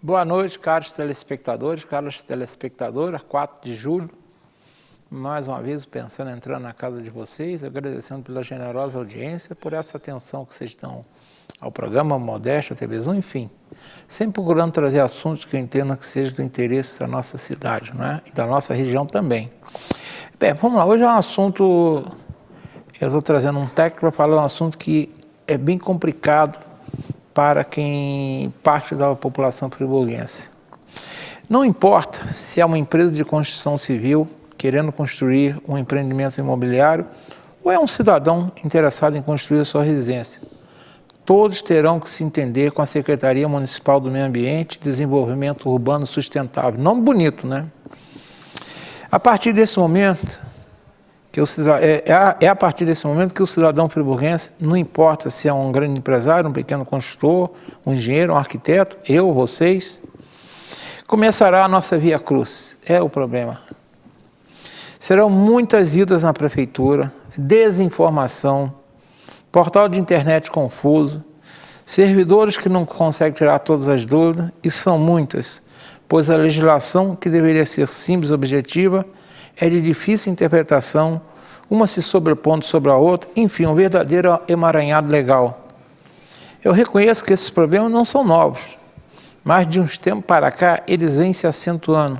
Boa noite, caros telespectadores, caras telespectadoras, 4 de julho. Mais uma vez, pensando em entrar na casa de vocês, agradecendo pela generosa audiência, por essa atenção que vocês dão ao programa, Modéstia, TV1, enfim. Sempre procurando trazer assuntos que eu entenda que sejam do interesse da nossa cidade, né? E da nossa região também. Bem, vamos lá, hoje é um assunto, eu estou trazendo um técnico para falar um assunto que é bem complicado para quem parte da população friburguense. Não importa se é uma empresa de construção civil querendo construir um empreendimento imobiliário ou é um cidadão interessado em construir a sua residência. Todos terão que se entender com a Secretaria Municipal do Meio Ambiente e Desenvolvimento Urbano Sustentável. Nome bonito, né? A partir desse momento, a partir desse momento que o cidadão friburguense, não importa se é um grande empresário, um pequeno construtor, um engenheiro, um arquiteto, eu, vocês, começará a nossa via cruz. É o problema. Serão muitas idas na prefeitura, desinformação, portal de internet confuso, servidores que não conseguem tirar todas as dúvidas, e são muitas, pois a legislação, que deveria ser simples e objetiva, é de difícil interpretação, uma se sobrepondo sobre a outra, enfim, um verdadeiro emaranhado legal. Eu reconheço que esses problemas não são novos, mas de uns tempos para cá eles vêm se acentuando,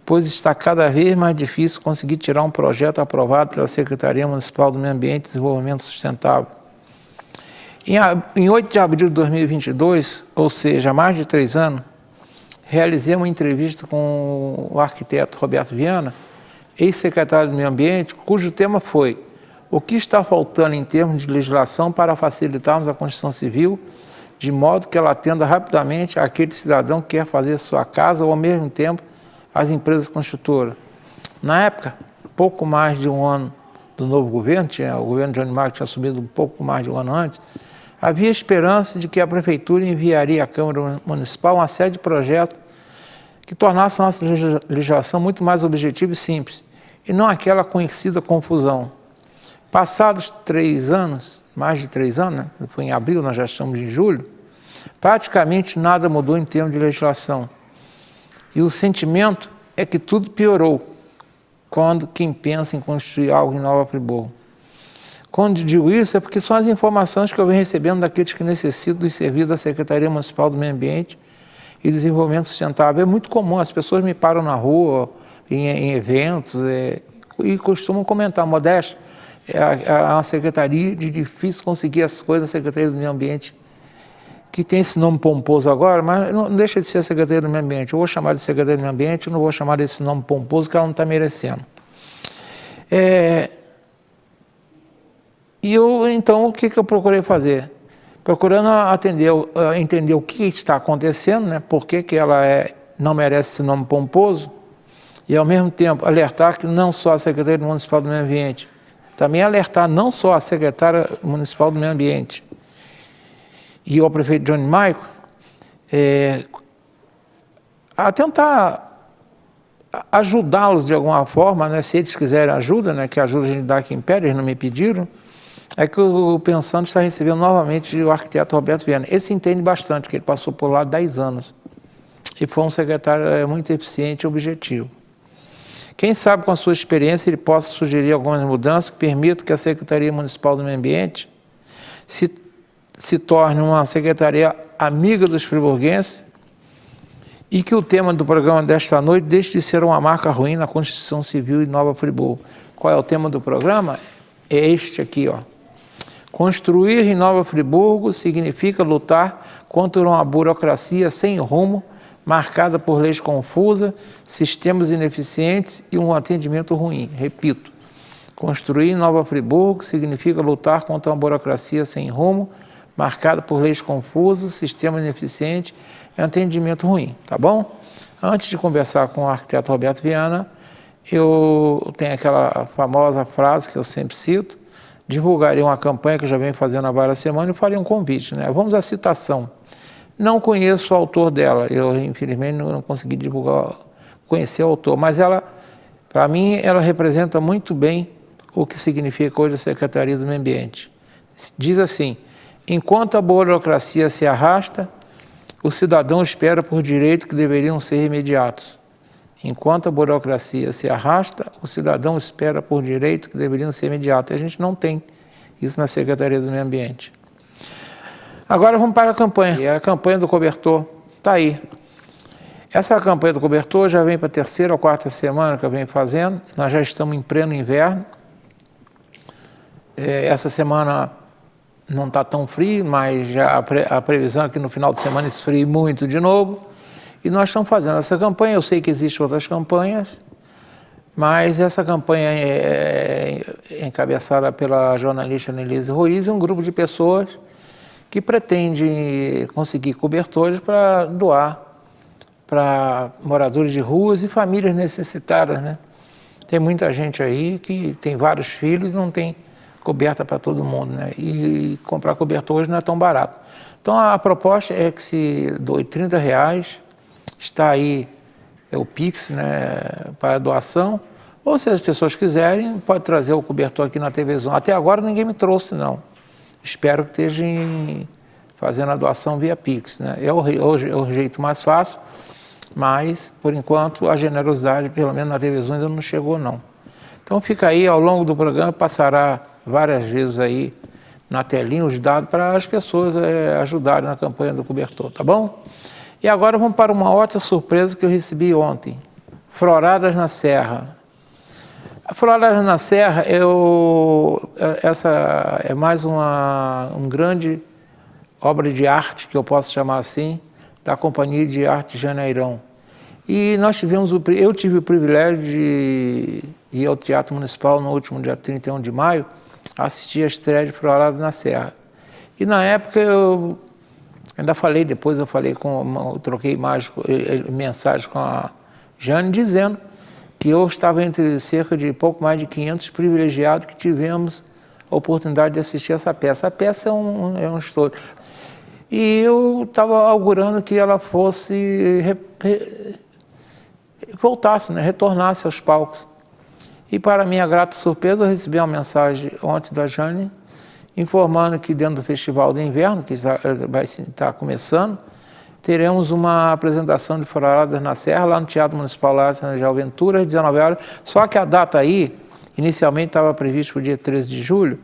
pois está cada vez mais difícil conseguir tirar um projeto aprovado pela Secretaria Municipal do Meio Ambiente e Desenvolvimento Sustentável. Em 8 de abril de 2022, ou seja, há mais de 3 anos, realizei uma entrevista com o arquiteto Roberto Viana, ex-secretário do Meio Ambiente, cujo tema foi: o que está faltando em termos de legislação para facilitarmos a construção civil, de modo que ela atenda rapidamente àquele cidadão que quer fazer sua casa ou, ao mesmo tempo, as empresas construtoras. Na época, pouco mais de um ano do novo governo, o governo de Johnny Marco tinha assumido um pouco mais de um ano antes, havia esperança de que a prefeitura enviaria à Câmara Municipal uma série de projetos que tornassem a nossa legislação muito mais objetiva e simples, e não aquela conhecida confusão. Passados 3 anos, mais de 3 anos, né? Foi em abril, nós já estamos em julho, praticamente nada mudou em termos de legislação. E o sentimento é que tudo piorou quando quem pensa em construir algo em Nova Friburgo. Quando digo isso é porque são as informações que eu venho recebendo daqueles que necessitam dos serviços da Secretaria Municipal do Meio Ambiente e Desenvolvimento Sustentável. É muito comum, as pessoas me param na rua, em eventos, e costumam comentar: Modéstia, é uma secretaria de difícil conseguir as coisas da Secretaria do Meio Ambiente, que tem esse nome pomposo agora, mas não deixa de ser a Secretaria do Meio Ambiente. Eu vou chamar de Secretaria do Meio Ambiente, eu não vou chamar desse nome pomposo que ela não está merecendo. E eu, então, o que eu procurei fazer? Procurando entender o que está acontecendo, né? Por que ela não merece esse nome pomposo, e, ao mesmo tempo, alertar que não só a Secretaria Municipal do Meio Ambiente, também alertar não só a Secretária Municipal do Meio Ambiente e o prefeito Johnny Maico, a tentar ajudá-los de alguma forma, né? Se eles quiserem ajuda, né? Que ajuda a gente dá quem pede, eles não me pediram. É que o Pensando está recebendo novamente o arquiteto Roberto Viana. Esse entende bastante, que ele passou por lá 10 anos. E foi um secretário muito eficiente e objetivo. Quem sabe, com a sua experiência, ele possa sugerir algumas mudanças que permitam que a Secretaria Municipal do Meio Ambiente se torne uma secretaria amiga dos friburguenses e que o tema do programa desta noite deixe de ser uma marca ruim na Constituição Civil em Nova Friburgo. Qual é o tema do programa? É este aqui, ó. Construir em Nova Friburgo significa lutar contra uma burocracia sem rumo, marcada por leis confusas, sistemas ineficientes e um atendimento ruim. Repito, construir em Nova Friburgo significa lutar contra uma burocracia sem rumo, marcada por leis confusas, sistema ineficiente e atendimento ruim. Tá bom? Antes de conversar com o arquiteto Roberto Viana, eu tenho aquela famosa frase que eu sempre cito: divulgarei uma campanha que eu já venho fazendo há várias semanas e farei um convite, né? Vamos à citação. Não conheço o autor dela, eu infelizmente não consegui conhecer o autor, mas ela, para mim, ela representa muito bem o que significa hoje a Secretaria do Meio Ambiente. Diz assim: enquanto a burocracia se arrasta, o cidadão espera por direitos que deveriam ser imediatos. Enquanto a burocracia se arrasta, o cidadão espera por direitos que deveriam ser imediatos. E a gente não tem isso na Secretaria do Meio Ambiente. Agora vamos para a campanha. E a campanha do cobertor está aí. Essa campanha do cobertor já vem para a 3ª ou 4ª semana que eu venho fazendo. Nós já estamos em pleno inverno. Essa semana não está tão frio, mas já a previsão é que no final de semana esfrie muito de novo. E nós estamos fazendo essa campanha. Eu sei que existem outras campanhas, mas essa campanha é encabeçada pela jornalista Nelise Ruiz e um grupo de pessoas que pretende conseguir cobertores para doar para moradores de ruas e famílias necessitadas, né? Tem muita gente aí que tem vários filhos e não tem coberta para todo mundo, né? E comprar cobertor hoje não é tão barato. Então a proposta é que se doe R$30, está aí o Pix, né, para doação, ou se as pessoas quiserem, pode trazer o cobertor aqui na TV Zona. Até agora ninguém me trouxe, não. Espero que estejam fazendo a doação via Pix, né? É o jeito mais fácil, mas, por enquanto, a generosidade, pelo menos na TV Zona, ainda não chegou, não. Então fica aí, ao longo do programa, passará várias vezes aí na telinha os dados para as pessoas ajudarem na campanha do cobertor, tá bom? E agora vamos para uma outra surpresa que eu recebi ontem. Floradas na Serra. A Floradas na Serra, essa é mais uma grande obra de arte, que eu posso chamar assim, da Companhia de Arte Janeirão. E nós eu tive o privilégio de ir ao Teatro Municipal no último dia 31 de maio, assistir a estreia de Floradas na Serra. E na época eu ainda falei, depois eu troquei mensagens com a Jane, dizendo que eu estava entre cerca de pouco mais de 500 privilegiados que tivemos a oportunidade de assistir essa peça. A peça é um estouro. E eu estava augurando que ela fosse, voltasse, né, retornasse aos palcos. E para minha grata surpresa, eu recebi uma mensagem ontem da Jane, informando que dentro do Festival do Inverno, que vai estar começando, teremos uma apresentação de Floradas na Serra, lá no Teatro Municipal lá de Alventura, às 19 horas. Só que a data aí, inicialmente estava prevista para o dia 13 de julho,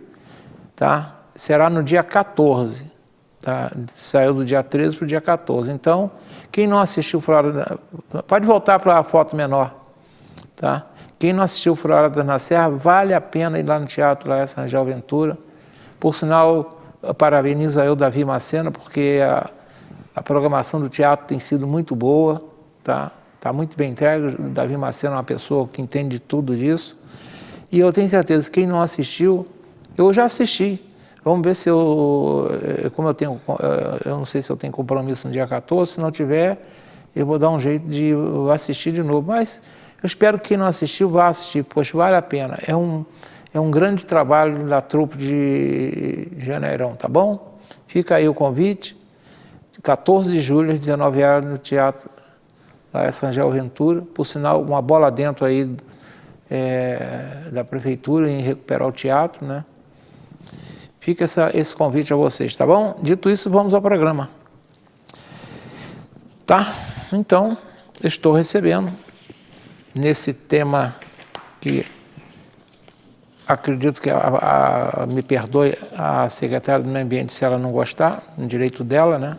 tá? Será no dia 14. Tá? Saiu do dia 13 para o dia 14. Então, quem não assistiu Floradas... Pode voltar para a foto menor. Tá? Quem não assistiu Floradas na Serra, vale a pena ir lá no Teatro lá de Alventura. Por sinal, eu parabenizo aí o Davi Macena, porque a programação do teatro tem sido muito boa, tá? Tá muito bem entregue. O Davi Macena é uma pessoa que entende tudo disso. E eu tenho certeza que quem não assistiu, eu já assisti. Vamos ver se eu não sei se eu tenho compromisso no dia 14, se não tiver, eu vou dar um jeito de assistir de novo. Mas eu espero que quem não assistiu vá assistir, pois vale a pena. É um grande trabalho da trupe de Janeirão, tá bom? Fica aí o convite, 14 de julho, às 19 horas, no Teatro lá em São João Ventura. Por sinal, uma bola dentro aí da Prefeitura em recuperar o teatro, né? Fica esse convite a vocês, tá bom? Dito isso, vamos ao programa. Tá? Então, eu estou recebendo nesse tema que acredito que me perdoe a secretária do Meio Ambiente se ela não gostar, no direito dela, né?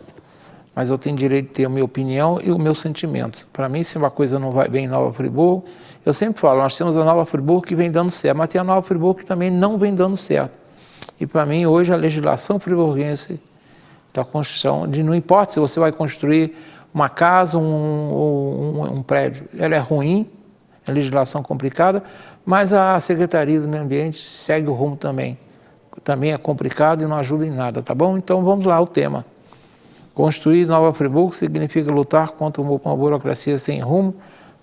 Mas eu tenho direito de ter a minha opinião e o meu sentimento. Para mim, se uma coisa não vai bem em Nova Friburgo, eu sempre falo, nós temos a Nova Friburgo que vem dando certo, mas tem a Nova Friburgo que também não vem dando certo. E para mim, hoje, a legislação friburguense da construção, não importa se você vai construir uma casa, um prédio, ela é ruim, é legislação complicada, mas a Secretaria do Meio Ambiente segue o rumo também. Também é complicado e não ajuda em nada, tá bom? Então vamos lá, o tema. Construir Nova Friburgo significa lutar contra uma burocracia sem rumo,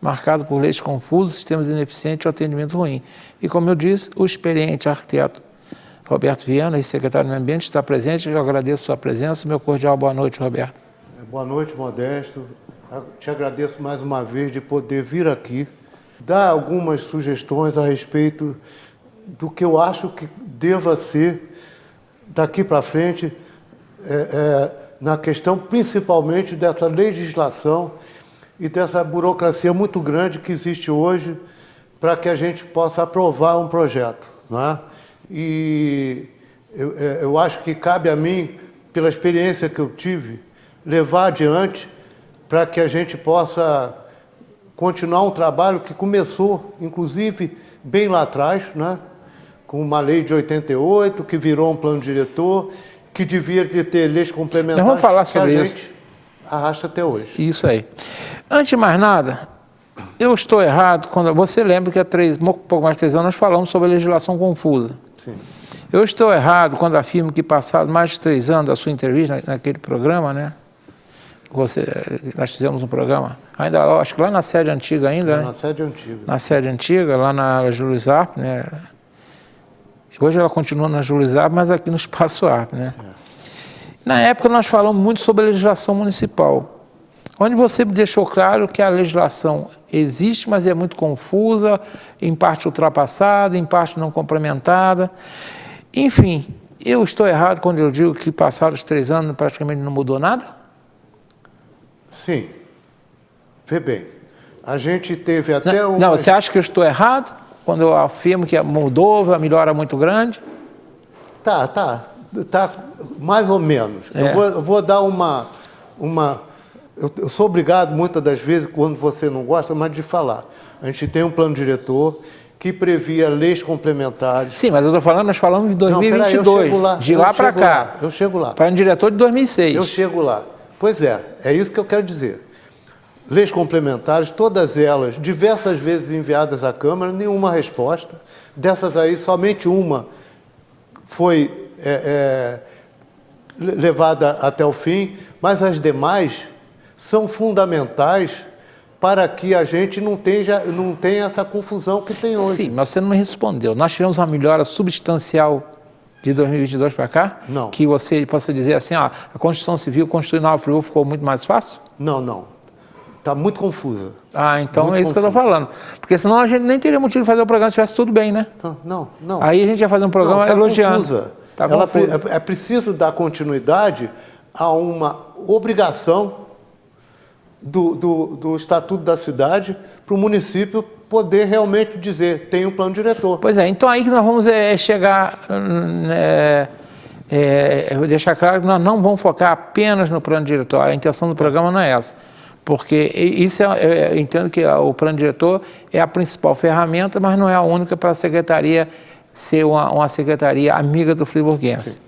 marcada por leis confusas, sistemas ineficientes e atendimento ruim. E como eu disse, o experiente arquiteto Roberto Viana, secretário do Meio Ambiente, está presente. Eu agradeço a sua presença. Meu cordial boa noite, Roberto. Boa noite, Modesto. Eu te agradeço mais uma vez de poder vir aqui, dar algumas sugestões a respeito do que eu acho que deva ser, daqui para frente, na questão principalmente dessa legislação e dessa burocracia muito grande que existe hoje para que a gente possa aprovar um projeto, não é? E eu acho que cabe a mim, pela experiência que eu tive, levar adiante para que a gente possa continuar um trabalho que começou, inclusive, bem lá atrás, né? Com uma lei de 88, que virou um plano diretor, que devia ter leis complementares. Nós vamos falar sobre que a isso. gente arrasta até hoje. Isso aí. Antes de mais nada, eu estou errado quando... Você lembra que há pouco mais de 3 anos nós falamos sobre a legislação confusa. Sim. Eu estou errado quando afirmo que passados mais de 3 anos da sua entrevista naquele programa, né? Nós fizemos um programa, ainda, acho que lá na sede antiga ainda, né? Na sede antiga. Na sede antiga, lá na Júlio Zarp, né? Hoje ela continua na Júlio Zarp, mas aqui no Espaço Arp, né? Na época nós falamos muito sobre a legislação municipal, onde você deixou claro que a legislação existe, mas é muito confusa, em parte ultrapassada, em parte não complementada. Enfim, eu estou errado quando eu digo que passados 3 anos praticamente não mudou nada? Sim. Vê bem, a gente teve até Não, você acha que eu estou errado quando eu afirmo que mudou, a melhora é muito grande? Tá, mais ou menos. Eu vou dar uma... Eu sou obrigado, muitas das vezes, quando você não gosta, mas de falar. A gente tem um plano diretor que previa leis complementares. Sim, mas eu estou falando, nós falamos de 2022, não, eu chego lá, de lá para cá. Eu chego lá. Plano diretor de 2006. Eu chego lá. Pois é isso que eu quero dizer. Leis complementares, todas elas, diversas vezes enviadas à Câmara, nenhuma resposta. Dessas aí, somente uma foi levada até o fim, mas as demais são fundamentais para que a gente não tenha essa confusão que tem hoje. Sim, mas você não me respondeu. Nós tivemos uma melhora substancial de 2022 para cá? Não. Que você possa dizer assim, ó, a Constituição Civil, construir Nova Friburgo ficou muito mais fácil? Não. Está muito confusa. Ah, então muito é isso que eu estou falando. Porque senão a gente nem teria motivo de fazer o programa se estivesse tudo bem, né? Não. Aí a gente ia fazer um programa elogiando. Confusa. É preciso dar continuidade a uma obrigação do Estatuto da Cidade para o município poder realmente dizer, tem um plano diretor. Pois é, então aí que nós vamos chegar, eu vou deixar claro que nós não vamos focar apenas no plano diretor, a intenção do programa não é essa, porque isso eu entendo que o plano diretor é a principal ferramenta, mas não é a única para a secretaria ser uma secretaria amiga do friburguense.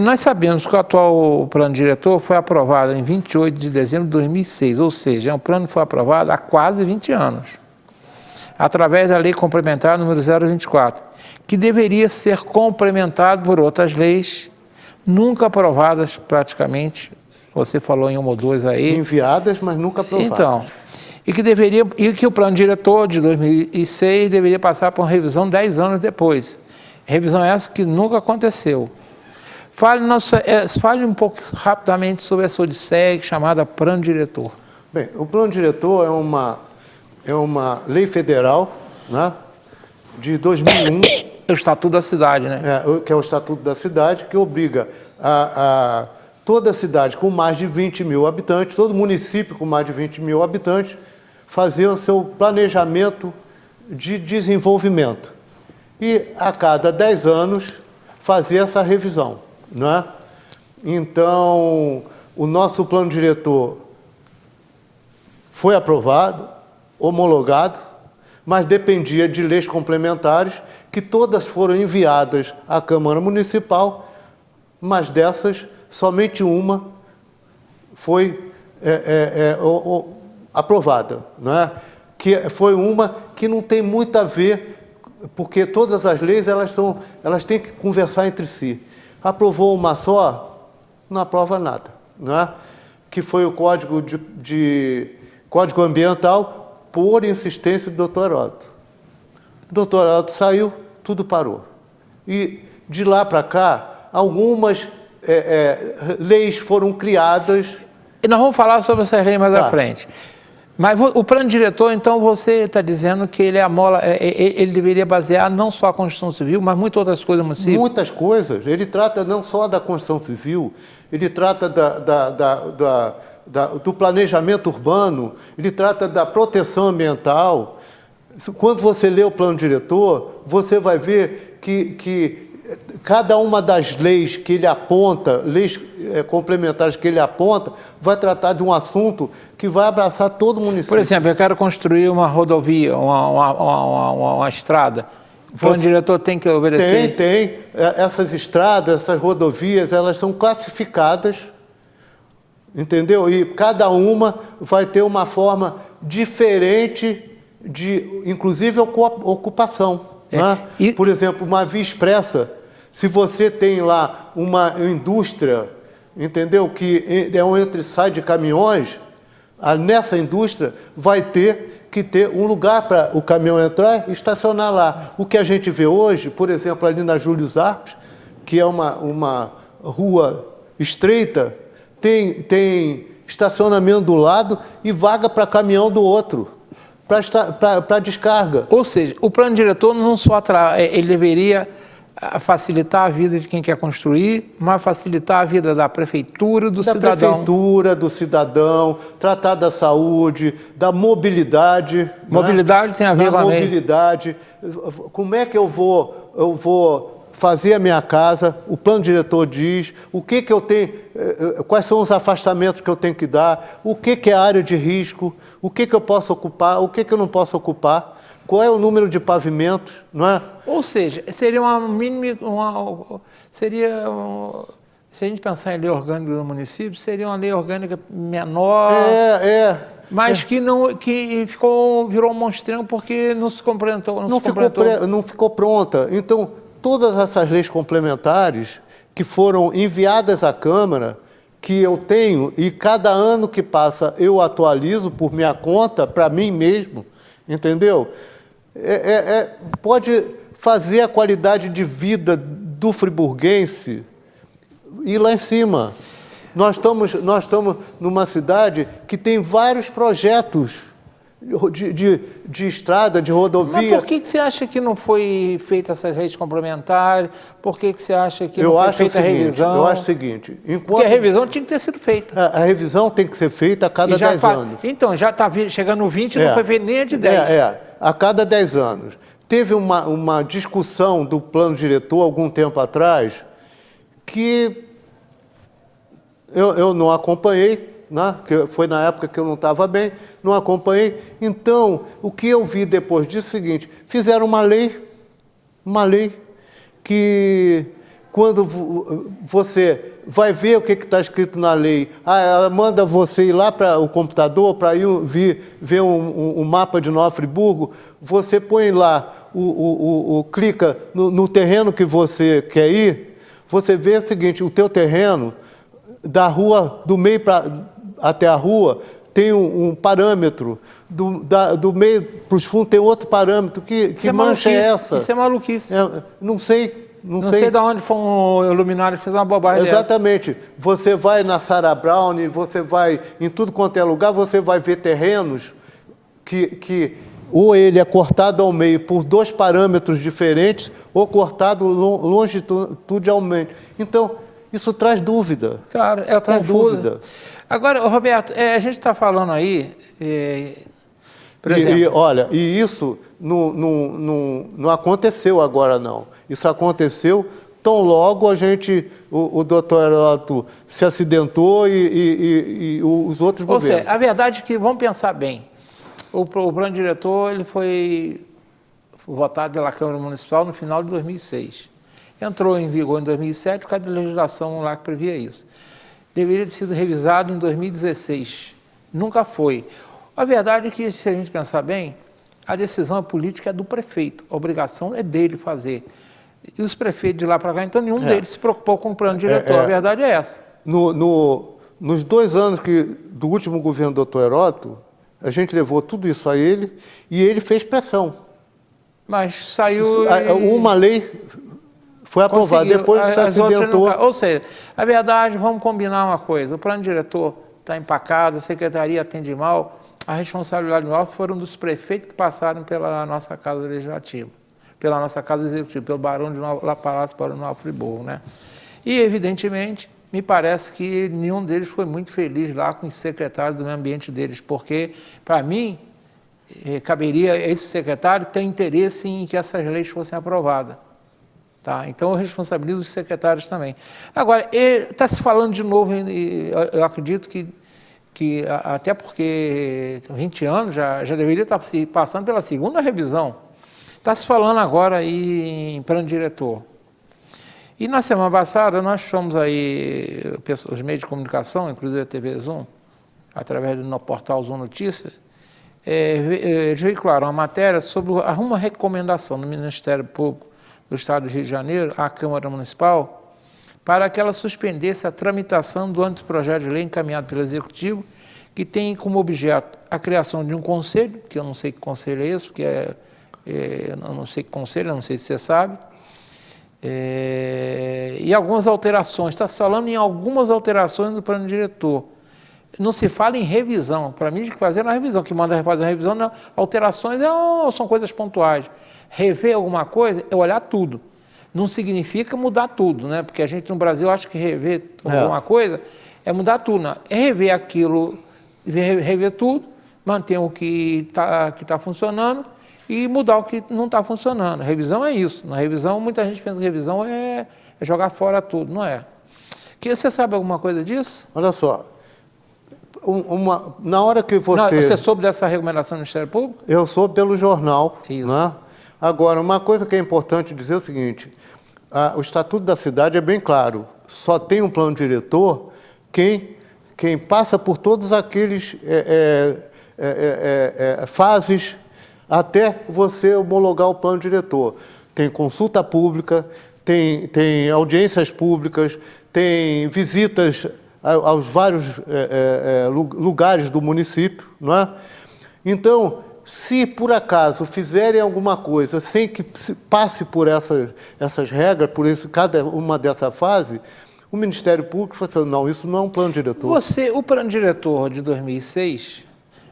Nós sabemos que o atual plano diretor foi aprovado em 28 de dezembro de 2006, ou seja, é um plano que foi aprovado há quase 20 anos, através da lei complementar número 024, que deveria ser complementado por outras leis, nunca aprovadas praticamente, você falou em uma ou duas aí. Enviadas, mas nunca aprovadas. Então, e que o plano diretor de 2006 deveria passar por uma revisão 10 anos depois. Revisão essa que nunca aconteceu. Fale um pouco rapidamente sobre essa odisseia chamada plano diretor. Bem, o plano diretor é uma lei federal, né, de 2001. É o Estatuto da Cidade, né? Que é o Estatuto da Cidade, que obriga a toda cidade com mais de 20 mil habitantes, todo município com mais de 20 mil habitantes, fazer o seu planejamento de desenvolvimento. E a cada 10 anos fazer essa revisão, né? Então, o nosso plano diretor foi aprovado, homologado, mas dependia de leis complementares, que todas foram enviadas à Câmara Municipal, mas dessas, somente uma foi aprovada, né? Que foi uma que não tem muito a ver, porque todas as leis elas têm que conversar entre si. Aprovou uma só, não aprova nada, né? Que foi o Código Código Ambiental, por insistência do Dr. Heródoto. O Dr. Heródoto saiu, tudo parou. E de lá para cá, algumas leis foram criadas. E nós vamos falar sobre essas leis mais à frente. Mas o plano diretor, então, você está dizendo que ele é a mola, ele deveria basear não só a Constituição Civil, mas muitas outras coisas do município? Muitas coisas. Ele trata não só da Constituição Civil, ele trata do planejamento urbano, ele trata da proteção ambiental. Quando você lê o plano diretor, você vai ver que cada uma das leis que ele aponta, leis complementares que ele aponta, vai tratar de um assunto que vai abraçar todo o município. Por exemplo, eu quero construir uma rodovia, uma estrada. O plano diretor tem que obedecer? Tem. Essas estradas, essas rodovias, elas são classificadas, entendeu? E cada uma vai ter uma forma diferente de, inclusive, ocupação. Né? Por exemplo, uma via expressa, se você tem lá uma indústria, entendeu, que é um entra e sai de caminhões, nessa indústria vai ter que ter um lugar para o caminhão entrar e estacionar lá. O que a gente vê hoje, por exemplo, ali na Júlio Zarpes, que é uma rua estreita, tem estacionamento do lado e vaga para caminhão do outro, para descarga. Ou seja, o plano diretor não só ele deveria facilitar a vida de quem quer construir, mas facilitar a vida da prefeitura, do cidadão. Da prefeitura, do cidadão, tratar da saúde, da mobilidade. Mobilidade, né? Tem a ver com a mobilidade. Como é que eu vou fazer a minha casa? O plano diretor diz o que eu tenho, quais são os afastamentos que eu tenho que dar, o que é área de risco, o que eu posso ocupar, o que eu não posso ocupar. Qual é o número de pavimentos, não é? Ou seja, seria uma mínima, se a gente pensar em lei orgânica do município, seria uma lei orgânica menor, mas que virou um monstrengo porque não se complementou. Não ficou pronta. Então, todas essas leis complementares que foram enviadas à Câmara, que eu tenho, e cada ano que passa eu atualizo por minha conta, para mim mesmo, entendeu? Pode fazer a qualidade de vida do friburguense ir lá em cima. Nós estamos numa cidade que tem vários projetos de estrada, de rodovia. Mas por que você acha que não foi feita essas leis complementares? Por que você acha que não foi feita a revisão? Eu acho o seguinte... Porque a revisão tinha que ter sido feita. A revisão tem que ser feita a cada 10 anos. Então, já está chegando no 20 e não foi feito nem a de 10. A cada 10 anos. Teve uma discussão do plano diretor, algum tempo atrás, que eu não acompanhei, né? Que foi na época que eu não estava bem, não acompanhei. Então, o que eu vi depois disso é o seguinte: fizeram uma lei que, quando você vai ver o que está escrito na lei, ela manda você ir lá para o computador para ir ver um mapa de Nova Friburgo, você põe lá, clica no terreno que você quer ir, você vê o seguinte: o teu terreno, da rua, do meio até a rua, tem um parâmetro, do meio para os fundos tem outro parâmetro. Que mancha é essa? Isso é maluquice. Não sei de onde foi um luminário que fez uma bobagem. Exatamente. Você vai na Sarah Brown, você vai em tudo quanto é lugar, você vai ver terrenos que ou ele é cortado ao meio por 2 parâmetros diferentes, ou cortado longitudinalmente. Então, isso traz dúvida. Claro, traz dúvida. Agora, Roberto, a gente está falando aí, por exemplo... E isso não aconteceu agora, não. Isso aconteceu tão logo o doutor Heródoto se acidentou e os outros governos. Ou seja, a verdade é que, vamos pensar bem, o plano diretor ele foi votado pela Câmara Municipal no final de 2006. Entrou em vigor em 2007 por causa da legislação lá que previa isso. Deveria ter sido revisado em 2016. Nunca foi. A verdade é que, se a gente pensar bem, a decisão política é do prefeito. A obrigação é dele fazer. E os prefeitos de lá para cá, então nenhum deles se preocupou com o plano diretor. A verdade é essa. Nos 2 anos do último governo do doutor Heródoto, a gente levou tudo isso a ele e ele fez pressão. Mas saiu... Uma lei foi aprovada, depois se acidentou. Ou seja, a verdade, vamos combinar uma coisa, o plano diretor está empacado, a secretaria atende mal, a responsabilidade maior foram dos prefeitos que passaram pela nossa Casa Legislativa, pela nossa Casa Executiva, pelo Barão de Palácio Barão de Nova Friburgo, né? E, evidentemente, me parece que nenhum deles foi muito feliz lá com os secretários do meio ambiente deles, porque, para mim, caberia a esse secretário ter interesse em que essas leis fossem aprovadas. Tá? Então, eu responsabilizo os secretários também. Agora, está se falando de novo, eu acredito que até porque 20 anos já deveria estar se passando pela segunda revisão. Está se falando agora aí em plano diretor. E na semana passada nós fomos aí, os meios de comunicação, inclusive a TV Zoom, através do portal Zoom Notícias, veicularam uma matéria sobre uma recomendação do Ministério Público do Estado do Rio de Janeiro à Câmara Municipal para que ela suspendesse a tramitação do anteprojeto de lei encaminhado pelo Executivo, que tem como objeto a criação de um conselho, que eu não sei que conselho é esse, porque eu não sei que conselho, eu não sei se você sabe, e algumas alterações. Está se falando em algumas alterações do plano diretor. Não se fala em revisão. Para mim, tem que fazer uma revisão. Que manda fazer uma revisão, não. Alterações são coisas pontuais. Rever alguma coisa é olhar tudo. Não significa mudar tudo, né? Porque a gente no Brasil acha que rever alguma coisa é mudar tudo. Não. É rever aquilo, rever tudo, manter o que tá funcionando e mudar o que não está funcionando. Revisão é isso. Na revisão, muita gente pensa que revisão é jogar fora tudo. Não é. Você sabe alguma coisa disso? Olha só. Na hora que você soube dessa recomendação do Ministério Público? Eu soube pelo jornal. Isso. Né? Agora, uma coisa que é importante dizer é o seguinte, o Estatuto da Cidade é bem claro, só tem um plano diretor quem passa por todos aqueles fases até você homologar o plano diretor. Tem consulta pública, tem audiências públicas, tem visitas aos vários lugares do município, não é? Então, se por acaso fizerem alguma coisa sem que passe por essas regras, cada uma dessa fase, o Ministério Público fala assim, não, isso não é um plano diretor. O plano diretor de 2006,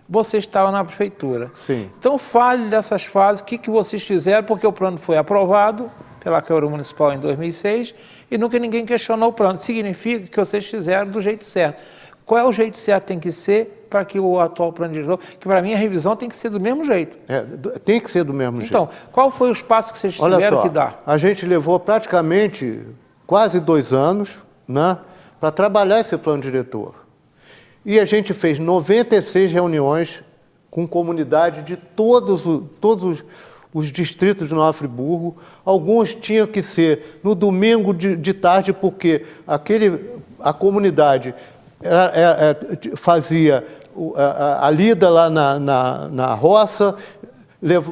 você estava na prefeitura. Sim. Então, fale dessas fases, o que vocês fizeram, porque o plano foi aprovado pela Câmara Municipal em 2006 e nunca ninguém questionou o plano. Significa que vocês fizeram do jeito certo. Qual é o jeito certo que tem que ser para que o atual plano diretor... Que para mim a revisão tem que ser do mesmo jeito. Tem que ser do mesmo jeito. Então, qual foi os passos que vocês tiveram que dar? A gente levou praticamente quase 2 anos, né, para trabalhar esse plano diretor. E a gente fez 96 reuniões com comunidade de todos os distritos de Nova Friburgo. Alguns tinham que ser no domingo de tarde, porque a comunidade fazia a lida lá na roça,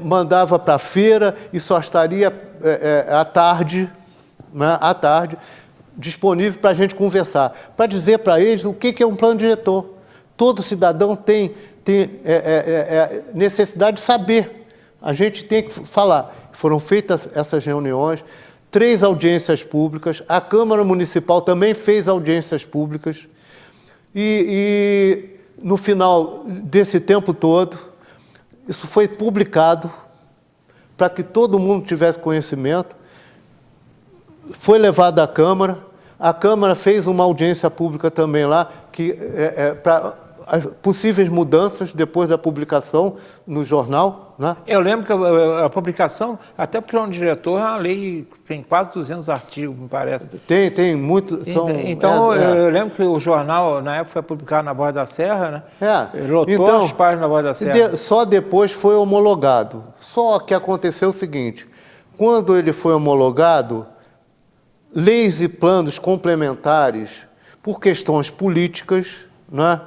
mandava para a feira e só estaria à tarde, né, disponível para a gente conversar, para dizer para eles o que é um plano diretor. Todo cidadão tem necessidade de saber. A gente tem que falar. Foram feitas essas reuniões, 3 audiências públicas, a Câmara Municipal também fez audiências públicas, e no final desse tempo todo, isso foi publicado para que todo mundo tivesse conhecimento, foi levado à Câmara, a Câmara fez uma audiência pública também lá, para possíveis mudanças depois da publicação no jornal, né? Eu lembro que a publicação, até o plano diretor, é uma lei que tem quase 200 artigos, me parece. Tem muito. Então, eu lembro que o jornal, na época, foi publicado na Voz da Serra, né? Lotou as páginas na Voz da Serra. Só depois foi homologado. Só que aconteceu o seguinte, quando ele foi homologado, leis e planos complementares, por questões políticas, né,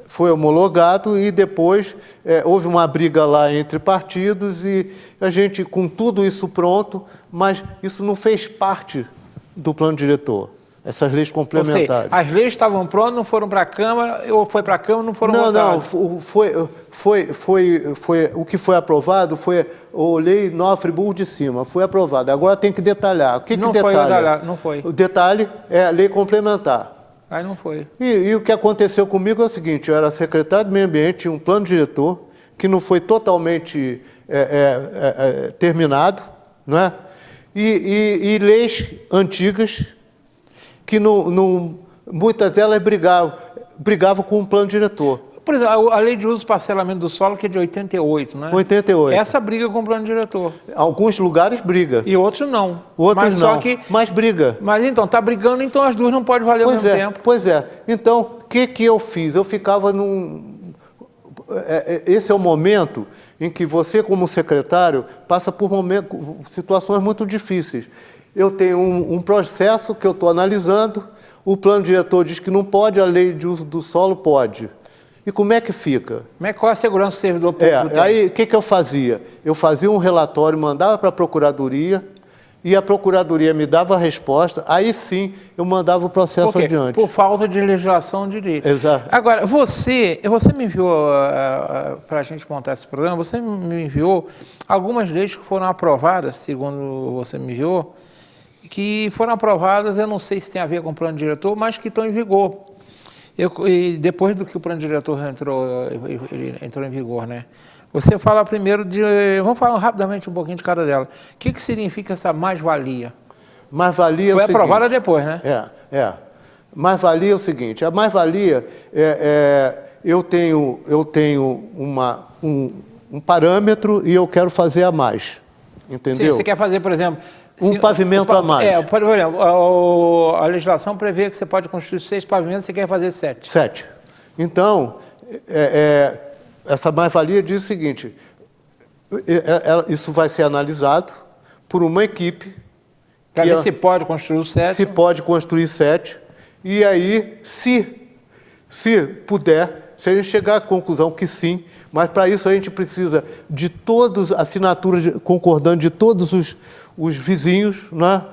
foi homologado e depois houve uma briga lá entre partidos e a gente, com tudo isso pronto, mas isso não fez parte do plano diretor, essas leis complementares. As leis estavam prontas, não foram para a Câmara, ou foi para a Câmara, não foram votadas? Não, foi o que foi aprovado foi a Lei Nova Friburgo de Cima, foi aprovada. Agora tem que detalhar. O que detalha? Não foi. O detalhe é a lei complementar. Aí não foi. E o que aconteceu comigo é o seguinte, eu era secretário do Meio Ambiente, tinha um plano diretor que não foi totalmente terminado, não é? E leis antigas que muitas delas brigavam com o plano diretor. Por exemplo, a lei de uso e parcelamento do solo, que é de 88, né? 88. Essa briga com o plano diretor. Alguns lugares briga. E outros não. Outros mas não, só que, mas briga. Mas então, está brigando, então as duas não podem valer ao mesmo tempo. Pois é. Então, o que eu fiz? Eu ficava esse é o momento em que você, como secretário, passa por situações muito difíceis. Eu tenho um processo que eu estou analisando, o plano diretor diz que não pode, a lei de uso do solo pode. E como é que fica? Qual é a segurança do servidor público? Aí, o que eu fazia? Eu fazia um relatório, mandava para a Procuradoria, e a Procuradoria me dava a resposta, aí sim eu mandava o processo adiante. Por falta de legislação de direito. Exato. Agora, você me enviou, para a gente montar esse programa, você me enviou algumas leis que foram aprovadas, segundo você me enviou, que foram aprovadas, eu não sei se tem a ver com o plano diretor, mas que estão em vigor. E depois do que o plano diretor entrou em vigor, né? Você fala primeiro vamos falar rapidamente um pouquinho de cada dela. O que significa essa mais-valia? Mais-valia foi aprovada depois, né? Mais-valia é o seguinte, a mais-valia eu tenho um parâmetro e eu quero fazer a mais, entendeu? Sim, você quer fazer, por exemplo... Um pavimento a mais. Por exemplo, a legislação prevê que você pode construir 6 pavimentos, você quer fazer 7. 7. Então, essa mais-valia diz o seguinte, isso vai ser analisado por uma equipe. Para ver se pode construir o 7. Se pode construir 7. E aí, se puder, se a gente chegar à conclusão que sim, mas para isso a gente precisa de todas as assinaturas concordando de todos os vizinhos, né?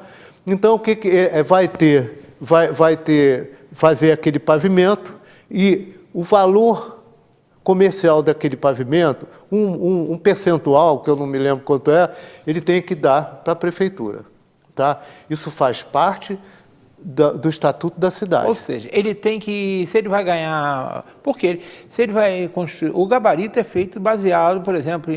Então, o que vai ter? Vai ter fazer aquele pavimento e o valor comercial daquele pavimento, um percentual, que eu não me lembro quanto ele tem que dar para a prefeitura. Tá? Isso faz parte do Estatuto da Cidade. Ou seja, ele tem que, se ele vai ganhar... Porque se ele vai construir... O gabarito é feito baseado, por exemplo,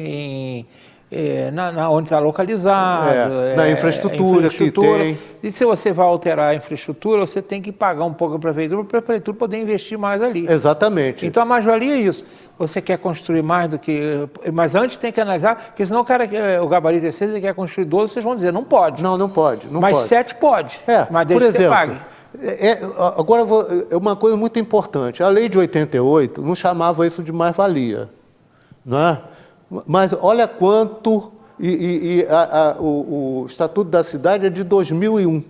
onde está localizado, na infraestrutura que tem. E se você vai alterar a infraestrutura, você tem que pagar um pouco a prefeitura para a prefeitura poder investir mais ali. Exatamente. Então a mais-valia é isso. Você quer construir mais do que... Mas antes tem que analisar, porque senão o gabarito é 6, ele quer construir 12, vocês vão dizer, não pode. Não pode. Mas 7 pode. Mas por desde que você exemplo, pague. Agora, uma coisa muito importante. A lei de 88 não chamava isso de mais-valia, não é? Mas olha quanto... o Estatuto da Cidade é de 2001.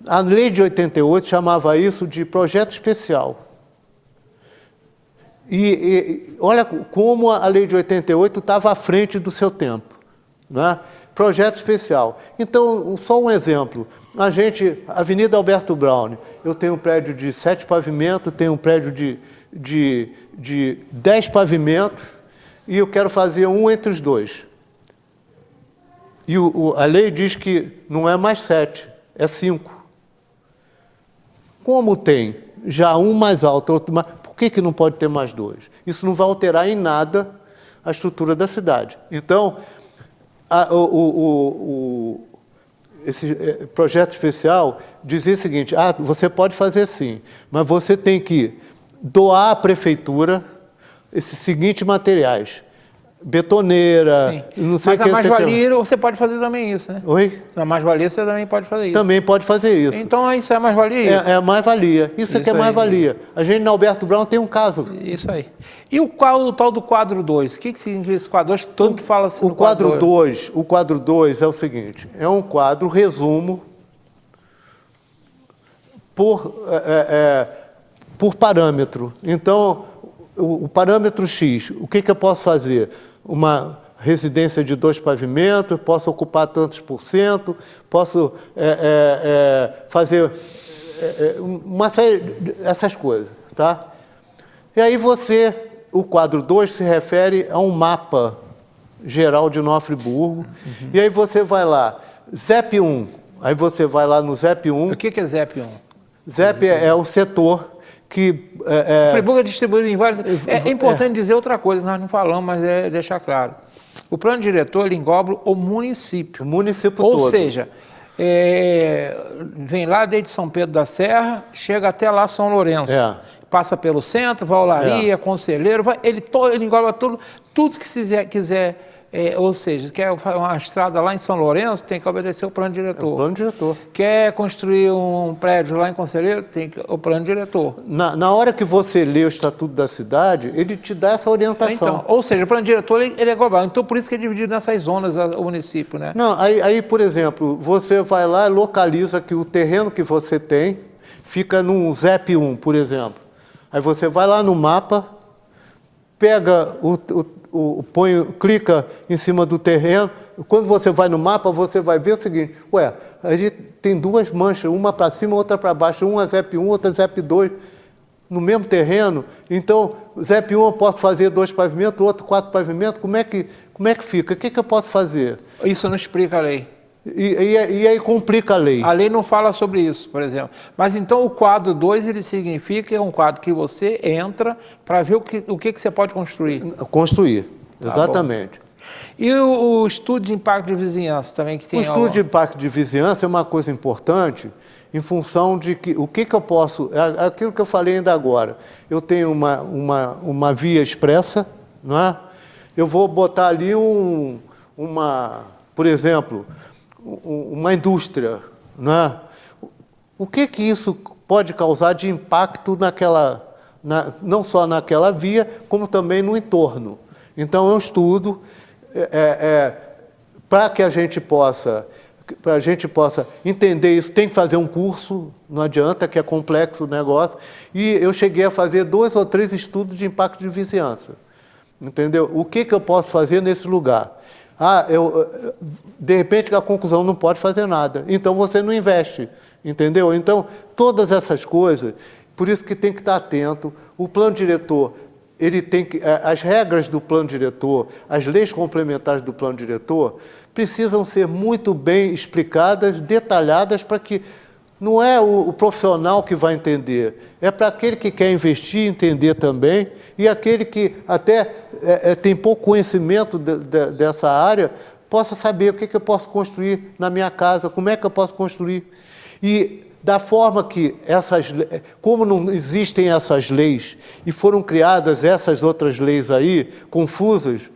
A lei de 88 chamava isso de projeto especial. E olha como a lei de 88 estava à frente do seu tempo. Né? Projeto especial. Então, só um exemplo. Avenida Alberto Braune, eu tenho um prédio de 7 pavimentos, tenho um prédio de 10 pavimentos, e eu quero fazer um entre os dois. E a lei diz que não é mais 7, é 5. Como tem já um mais alto, outro mais... Por que não pode ter mais 2? Isso não vai alterar em nada a estrutura da cidade. Então, esse projeto especial dizia o seguinte, você pode fazer sim, mas você tem que doar à prefeitura esses seguintes materiais. Betoneira, sim. Não sei o que. Mas a mais-valia, você pode fazer também isso, né? Oi? Na mais-valia, você também pode fazer isso. Também pode fazer isso. Então, isso é mais-valia? É mais-valia. Isso aqui é mais-valia. A gente, na Alberto Braune, tem um caso. Isso aí. E o tal do quadro 2? O que significa esse quadro 2? Todo mundo fala assim o quadro 2 é o seguinte, é um quadro resumo por parâmetro. Então, o parâmetro X, o que eu posso fazer? Uma residência de 2 pavimentos, posso ocupar tantos %, posso fazer uma série dessas coisas, tá? E aí o quadro 2 se refere a um mapa geral de Nova Friburgo, e aí você vai lá, ZEP 1, aí você vai lá no ZEP 1. O que é ZEP 1? ZEP é o setor que... Friburgo é distribuído em vários... É importante dizer outra coisa, nós não falamos, mas é deixar claro. O plano diretor, ele engloba o município. O município todo. Ou seja, vem lá desde São Pedro da Serra, chega até lá São Lourenço. Passa pelo centro, vai Olaria, Conselheiro, ele engloba tudo que quiser. Ou seja, quer uma estrada lá em São Lourenço, tem que obedecer o plano diretor. O plano diretor. Quer construir um prédio lá em Conselheiro, tem o plano diretor. Na hora que você lê o Estatuto da Cidade, ele te dá essa orientação. Então, ou seja, o plano diretor ele é global. Então, por isso que é dividido nessas zonas o município, né? Não, aí, por exemplo, você vai lá e localiza que o terreno que você tem fica num ZEP 1, por exemplo. Aí você vai lá no mapa, pega clica em cima do terreno. Quando você vai no mapa, você vai ver o seguinte: a gente tem duas manchas, uma para cima, outra para baixo, uma ZEP 1, outra ZEP 2, no mesmo terreno. Então, ZEP 1 eu posso fazer 2 pavimentos, outro 4 pavimentos. Como é que fica? O que eu posso fazer? Isso não explica a lei. E aí complica a lei. A lei não fala sobre isso, por exemplo. Mas então o quadro 2, ele significa que é um quadro que você entra para ver o que você pode construir. Construir, exatamente. E o estudo de impacto de vizinhança também que tem... O estudo de impacto de vizinhança é uma coisa importante em função de que o que eu posso... Aquilo que eu falei ainda agora. Eu tenho uma via expressa, não é? Eu vou botar ali por exemplo, uma indústria, não é? O que isso pode causar de impacto não só naquela via, como também no entorno? Então, é um estudo para que a gente possa entender isso, tem que fazer um curso, não adianta, que é complexo o negócio. E eu cheguei a fazer 2 ou 3 estudos de impacto de vizinhança. Entendeu? O que eu posso fazer nesse lugar? De repente, a conclusão não pode fazer nada. Então, você não investe. Entendeu? Então, todas essas coisas, por isso que tem que estar atento. O plano diretor, as regras do plano diretor, as leis complementares do plano diretor, precisam ser muito bem explicadas, detalhadas, para que não é o profissional que vai entender, é para aquele que quer investir entender também, e aquele que até tem pouco conhecimento dessa área, possa saber o que eu posso construir na minha casa, como é que eu posso construir. E da forma que como não existem essas leis e foram criadas essas outras leis aí, confusas,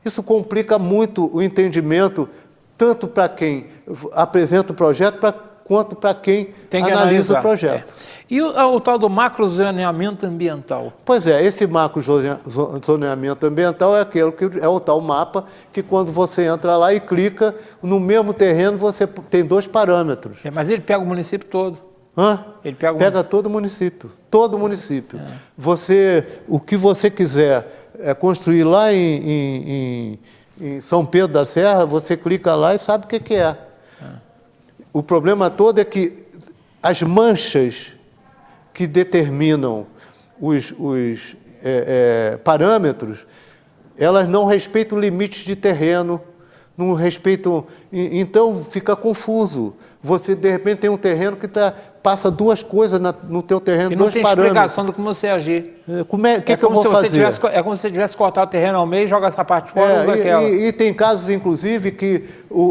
isso complica muito o entendimento, tanto para quem apresenta o projeto, quanto para quem analisa o projeto. E o tal do macrozoneamento ambiental? Pois é, esse macrozoneamento ambiental é aquele que é o tal mapa que, quando você entra lá e clica, no mesmo terreno você tem 2 parâmetros. Mas ele pega o município todo. Ele pega todo o município. Todo o município. O que você quiser construir lá em São Pedro da Serra, você clica lá e sabe o que é. O problema todo é que as manchas que determinam os parâmetros, elas não respeitam limites de terreno, não respeitam... Então, fica confuso. Você, de repente, tem um terreno que passa 2 coisas no teu terreno, 2 parâmetros. E não tem explicação de como você agir. O que eu vou fazer? É como se você tivesse cortado o terreno ao meio e joga essa parte fora ou aquela. E tem casos, inclusive, que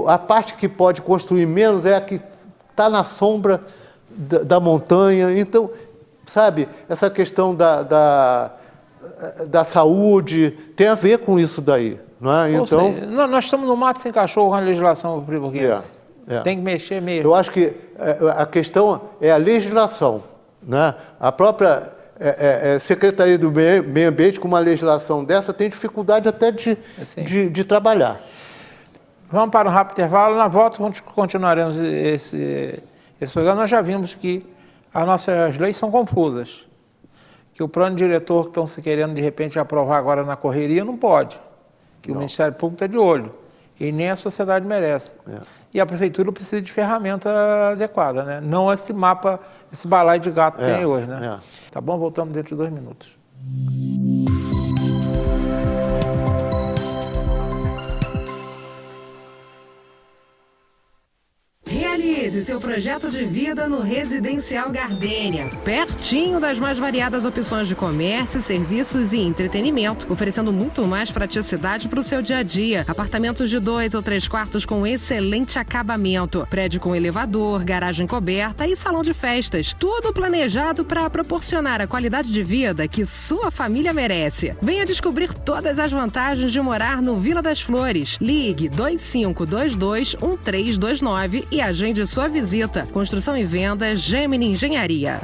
a parte que pode construir menos é a que está na sombra da montanha. Então, sabe, essa questão da saúde tem a ver com isso daí. Não é? Então, seja, nós estamos no mato sem cachorro com a legislação friburguense. Tem que mexer mesmo. Eu acho que a questão é a legislação. Né? A própria Secretaria do Meio Ambiente, com uma legislação dessa, tem dificuldade até de trabalhar. Vamos para um rápido intervalo. Na volta, continuaremos esse programa. Nós já vimos que as nossas leis são confusas. Que o plano diretor que estão se querendo, de repente, aprovar agora na correria, não pode. Que o Ministério Público está de olho. E nem a sociedade merece. E a prefeitura precisa de ferramenta adequada, né? Não esse mapa, esse balaio de gato que tem hoje, né? Tá bom? Voltamos dentro de 2 minutos. Realize Realize seu projeto de vida no Residencial Gardênia, pertinho das mais variadas opções de comércio, serviços e entretenimento, oferecendo muito mais praticidade para o seu dia a dia. Apartamentos de 2 ou 3 quartos com excelente acabamento, prédio com elevador, garagem coberta e salão de festas. Tudo planejado para proporcionar a qualidade de vida que sua família merece. Venha descobrir todas as vantagens de morar no Vila das Flores. Ligue 2522-1329 e agende sua visita. Construção e venda Gemini Engenharia.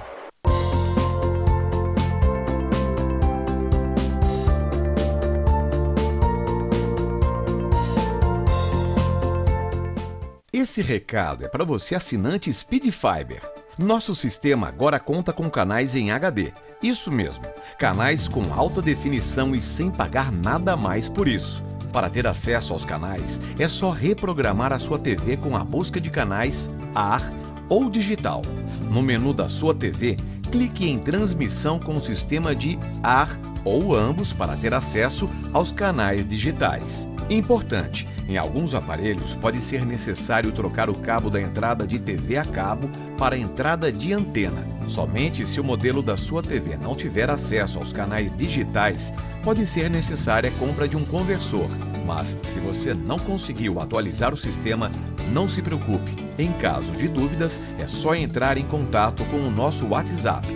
Esse recado é para você assinante Speed Fiber. Nosso sistema agora conta com canais em HD. Isso mesmo, canais com alta definição e sem pagar nada mais por isso. Para ter acesso aos canais, é só reprogramar a sua TV com a busca de canais AR ou digital. No menu da sua TV, clique em transmissão com o sistema de AR ou ambos para ter acesso aos canais digitais. Importante, em alguns aparelhos pode ser necessário trocar o cabo da entrada de TV a cabo para a entrada de antena. Somente se o modelo da sua TV não tiver acesso aos canais digitais, pode ser necessária a compra de um conversor. Mas se você não conseguiu atualizar o sistema, não se preocupe. Em caso de dúvidas, é só entrar em contato com o nosso WhatsApp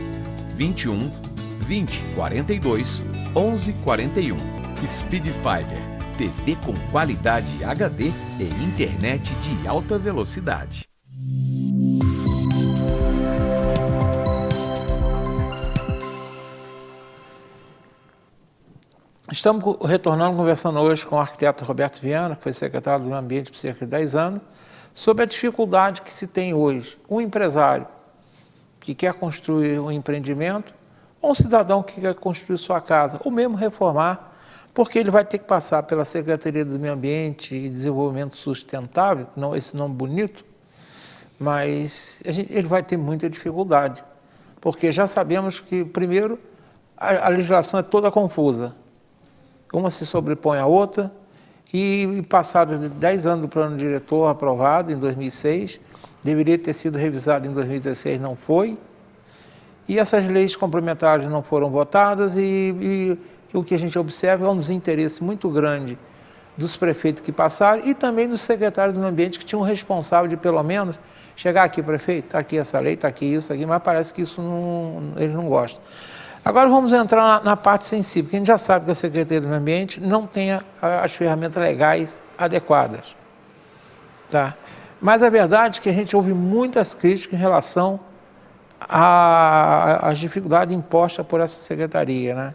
21 20 42 11 41. Speed Fiber. TV com qualidade HD e internet de alta velocidade. Estamos retornando, conversando hoje com o arquiteto Roberto Viana, que foi secretário do Meio Ambiente por cerca de 10 anos, sobre a dificuldade que se tem hoje. Um empresário que quer construir um empreendimento, ou um cidadão que quer construir sua casa, ou mesmo reformar, porque ele vai ter que passar pela Secretaria do Meio Ambiente e Desenvolvimento Sustentável, não esse nome bonito, mas ele vai ter muita dificuldade, porque já sabemos que, primeiro, a legislação é toda confusa. Uma se sobrepõe à outra, e passados 10 anos do plano diretor aprovado, em 2006, deveria ter sido revisado em 2016, não foi, e essas leis complementares não foram votadas, e o que a gente observa é um desinteresse muito grande dos prefeitos que passaram e também dos secretários do meio ambiente, que tinham um responsável de, pelo menos, chegar aqui, prefeito, está aqui essa lei, está aqui isso, aqui, mas parece que isso eles não gostam. Agora vamos entrar na parte sensível, porque a gente já sabe que a Secretaria do Meio Ambiente não tem as ferramentas legais adequadas. Tá? Mas a verdade é que a gente ouve muitas críticas em relação às dificuldades impostas por essa secretaria, né?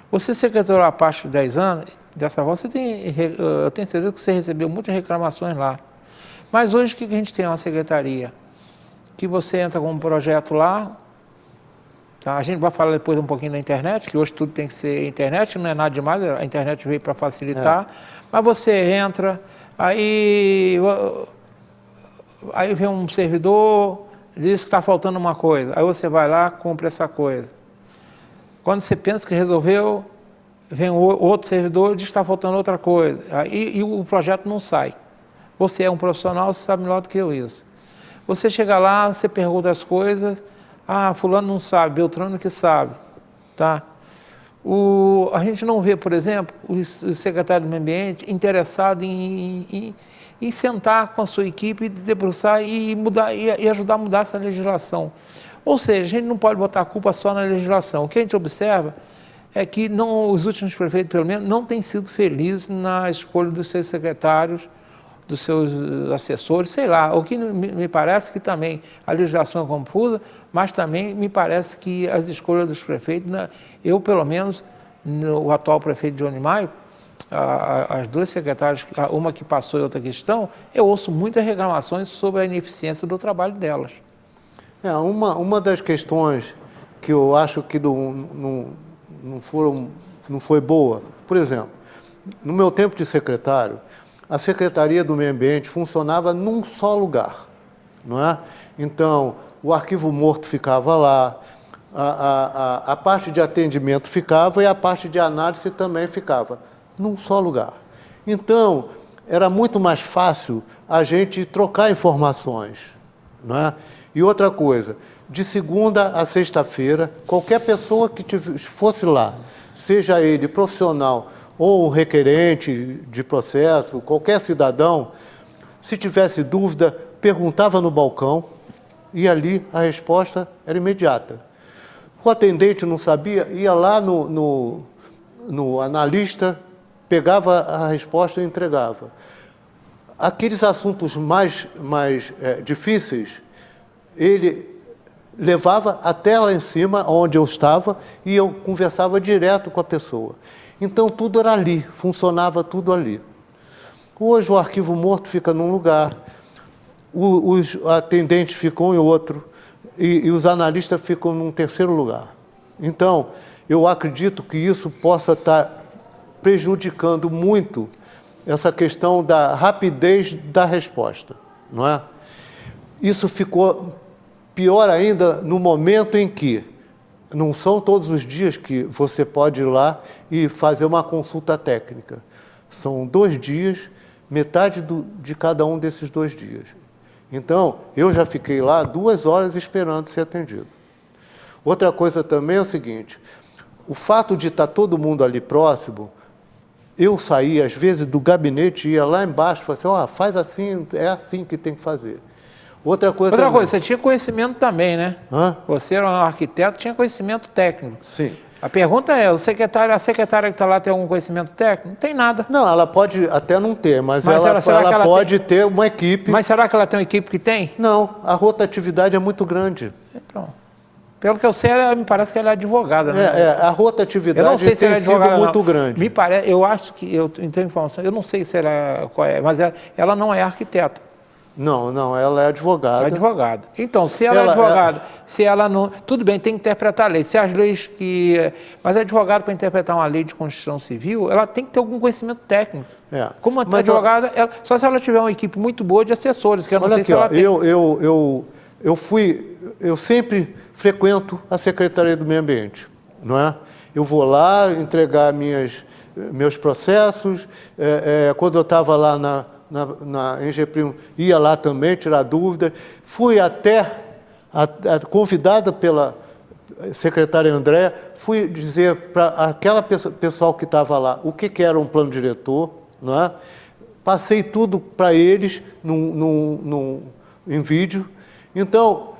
Você secretário a parte de 10 anos, dessa forma, eu tenho certeza que você recebeu muitas reclamações lá. Mas hoje o que a gente tem? Uma secretaria que você entra com um projeto lá, tá? A gente vai falar depois um pouquinho da internet, que hoje tudo tem que ser internet, não é nada demais, a internet veio para facilitar, mas você entra, aí vem um servidor, diz que está faltando uma coisa, aí você vai lá, compra essa coisa. Quando você pensa que resolveu, vem outro servidor e diz que está faltando outra coisa. E o projeto não sai. Você é um profissional, você sabe melhor do que eu isso. Você chega lá, você pergunta as coisas, fulano não sabe, Beltrano que sabe. Tá? A gente não vê, por exemplo, o secretário do Meio Ambiente interessado em sentar com a sua equipe, debruçar e ajudar a mudar essa legislação. Ou seja, a gente não pode botar a culpa só na legislação. O que a gente observa é que os últimos prefeitos, pelo menos, não têm sido felizes na escolha dos seus secretários, dos seus assessores, sei lá. O que me parece que também a legislação é confusa, mas também me parece que as escolhas dos prefeitos, eu pelo menos, o atual prefeito Johnny Maio, as duas secretárias, uma que passou e outra que estão, eu ouço muitas reclamações sobre a ineficiência do trabalho delas. Uma das questões que eu acho que não foi boa, por exemplo, no meu tempo de secretário, a Secretaria do Meio Ambiente funcionava num só lugar, não é? Então, o arquivo morto ficava lá, a parte de atendimento ficava e a parte de análise também ficava num só lugar. Então, era muito mais fácil a gente trocar informações, não é? E outra coisa, de segunda a sexta-feira, qualquer pessoa que fosse lá, seja ele profissional ou requerente de processo, qualquer cidadão, se tivesse dúvida, perguntava no balcão e ali a resposta era imediata. O atendente não sabia, ia lá no analista, pegava a resposta e entregava. Aqueles assuntos mais difíceis, ele levava até lá em cima, onde eu estava, e eu conversava direto com a pessoa. Então, tudo era ali, funcionava tudo ali. Hoje, o arquivo morto fica num lugar, os atendentes ficam em outro, e os analistas ficam num terceiro lugar. Então, eu acredito que isso possa estar prejudicando muito essa questão da rapidez da resposta, não é? Isso ficou pior ainda no momento em que não são todos os dias que você pode ir lá e fazer uma consulta técnica. São 2 dias, metade de cada um desses 2 dias. Então, eu já fiquei lá 2 horas esperando ser atendido. Outra coisa também é o seguinte, o fato de estar todo mundo ali próximo, eu saía, às vezes, do gabinete, ia lá embaixo e falava assim, faz assim, é assim que tem que fazer. Outra coisa, você tinha conhecimento também, né? Hã? Você era um arquiteto, tinha conhecimento técnico. Sim. A pergunta é, a secretária que está lá tem algum conhecimento técnico? Não tem nada. Não, ela pode até não ter, mas será ela que pode ter uma equipe. Mas será que ela tem uma equipe que tem? Não, a rotatividade é muito grande. Então, pelo que eu sei, me parece que ela é advogada, né? A rotatividade eu não sei se ela é tem sido advogada, muito não. grande. Me parece, eu acho que, eu tenho informação, eu não sei se ela qual é, mas ela não é arquiteta. Não, ela é advogada. É advogada. Então, se ela é advogada, se ela não... Tudo bem, tem que interpretar a lei. Se as leis que... Mas advogado, para interpretar uma lei de Constituição Civil, ela tem que ter algum conhecimento técnico. Como advogada, só se ela tiver uma equipe muito boa de assessores, que eu não sei se ela tem. Eu sempre frequento a Secretaria do Meio Ambiente, não é? Eu vou lá entregar meus processos, quando eu estava lá na Engeprim, ia lá também tirar dúvidas. Fui até, convidada pela secretária Andréa, fui dizer para aquela pessoal que estava lá o que era um plano diretor, não é? Passei tudo para eles em vídeo. Então,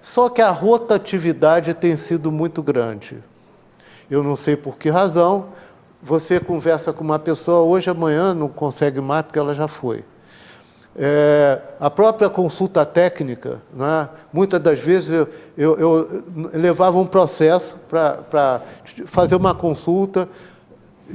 só que a rotatividade tem sido muito grande. Eu não sei por que razão. Você conversa com uma pessoa hoje, amanhã não consegue mais porque ela já foi. A própria consulta técnica, né? Muitas das vezes eu levava um processo para fazer uma consulta,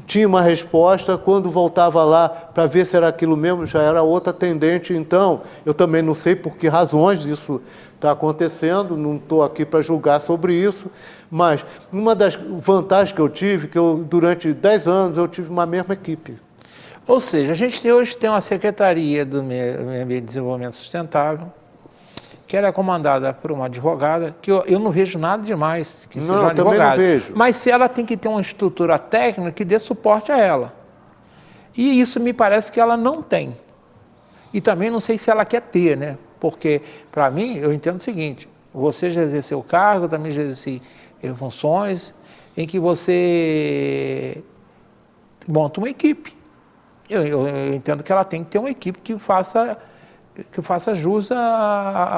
tinha uma resposta, quando voltava lá para ver se era aquilo mesmo, já era outra atendente. Então, eu também não sei por que razões isso está acontecendo, não estou aqui para julgar sobre isso, mas uma das vantagens que eu tive, durante 10 anos eu tive uma mesma equipe. Ou seja, a gente hoje tem uma Secretaria do Meio Ambiente e Desenvolvimento Sustentável, que ela é comandada por uma advogada, que eu não vejo nada demais que seja uma advogada. Também não vejo. Mas se ela tem que ter uma estrutura técnica que dê suporte a ela. E isso me parece que ela não tem. E também não sei se ela quer ter, né? Porque, para mim, eu entendo o seguinte, você já exerceu o cargo, também já exerci funções, em que você monta uma equipe. Eu entendo que ela tem que ter uma equipe que faça jus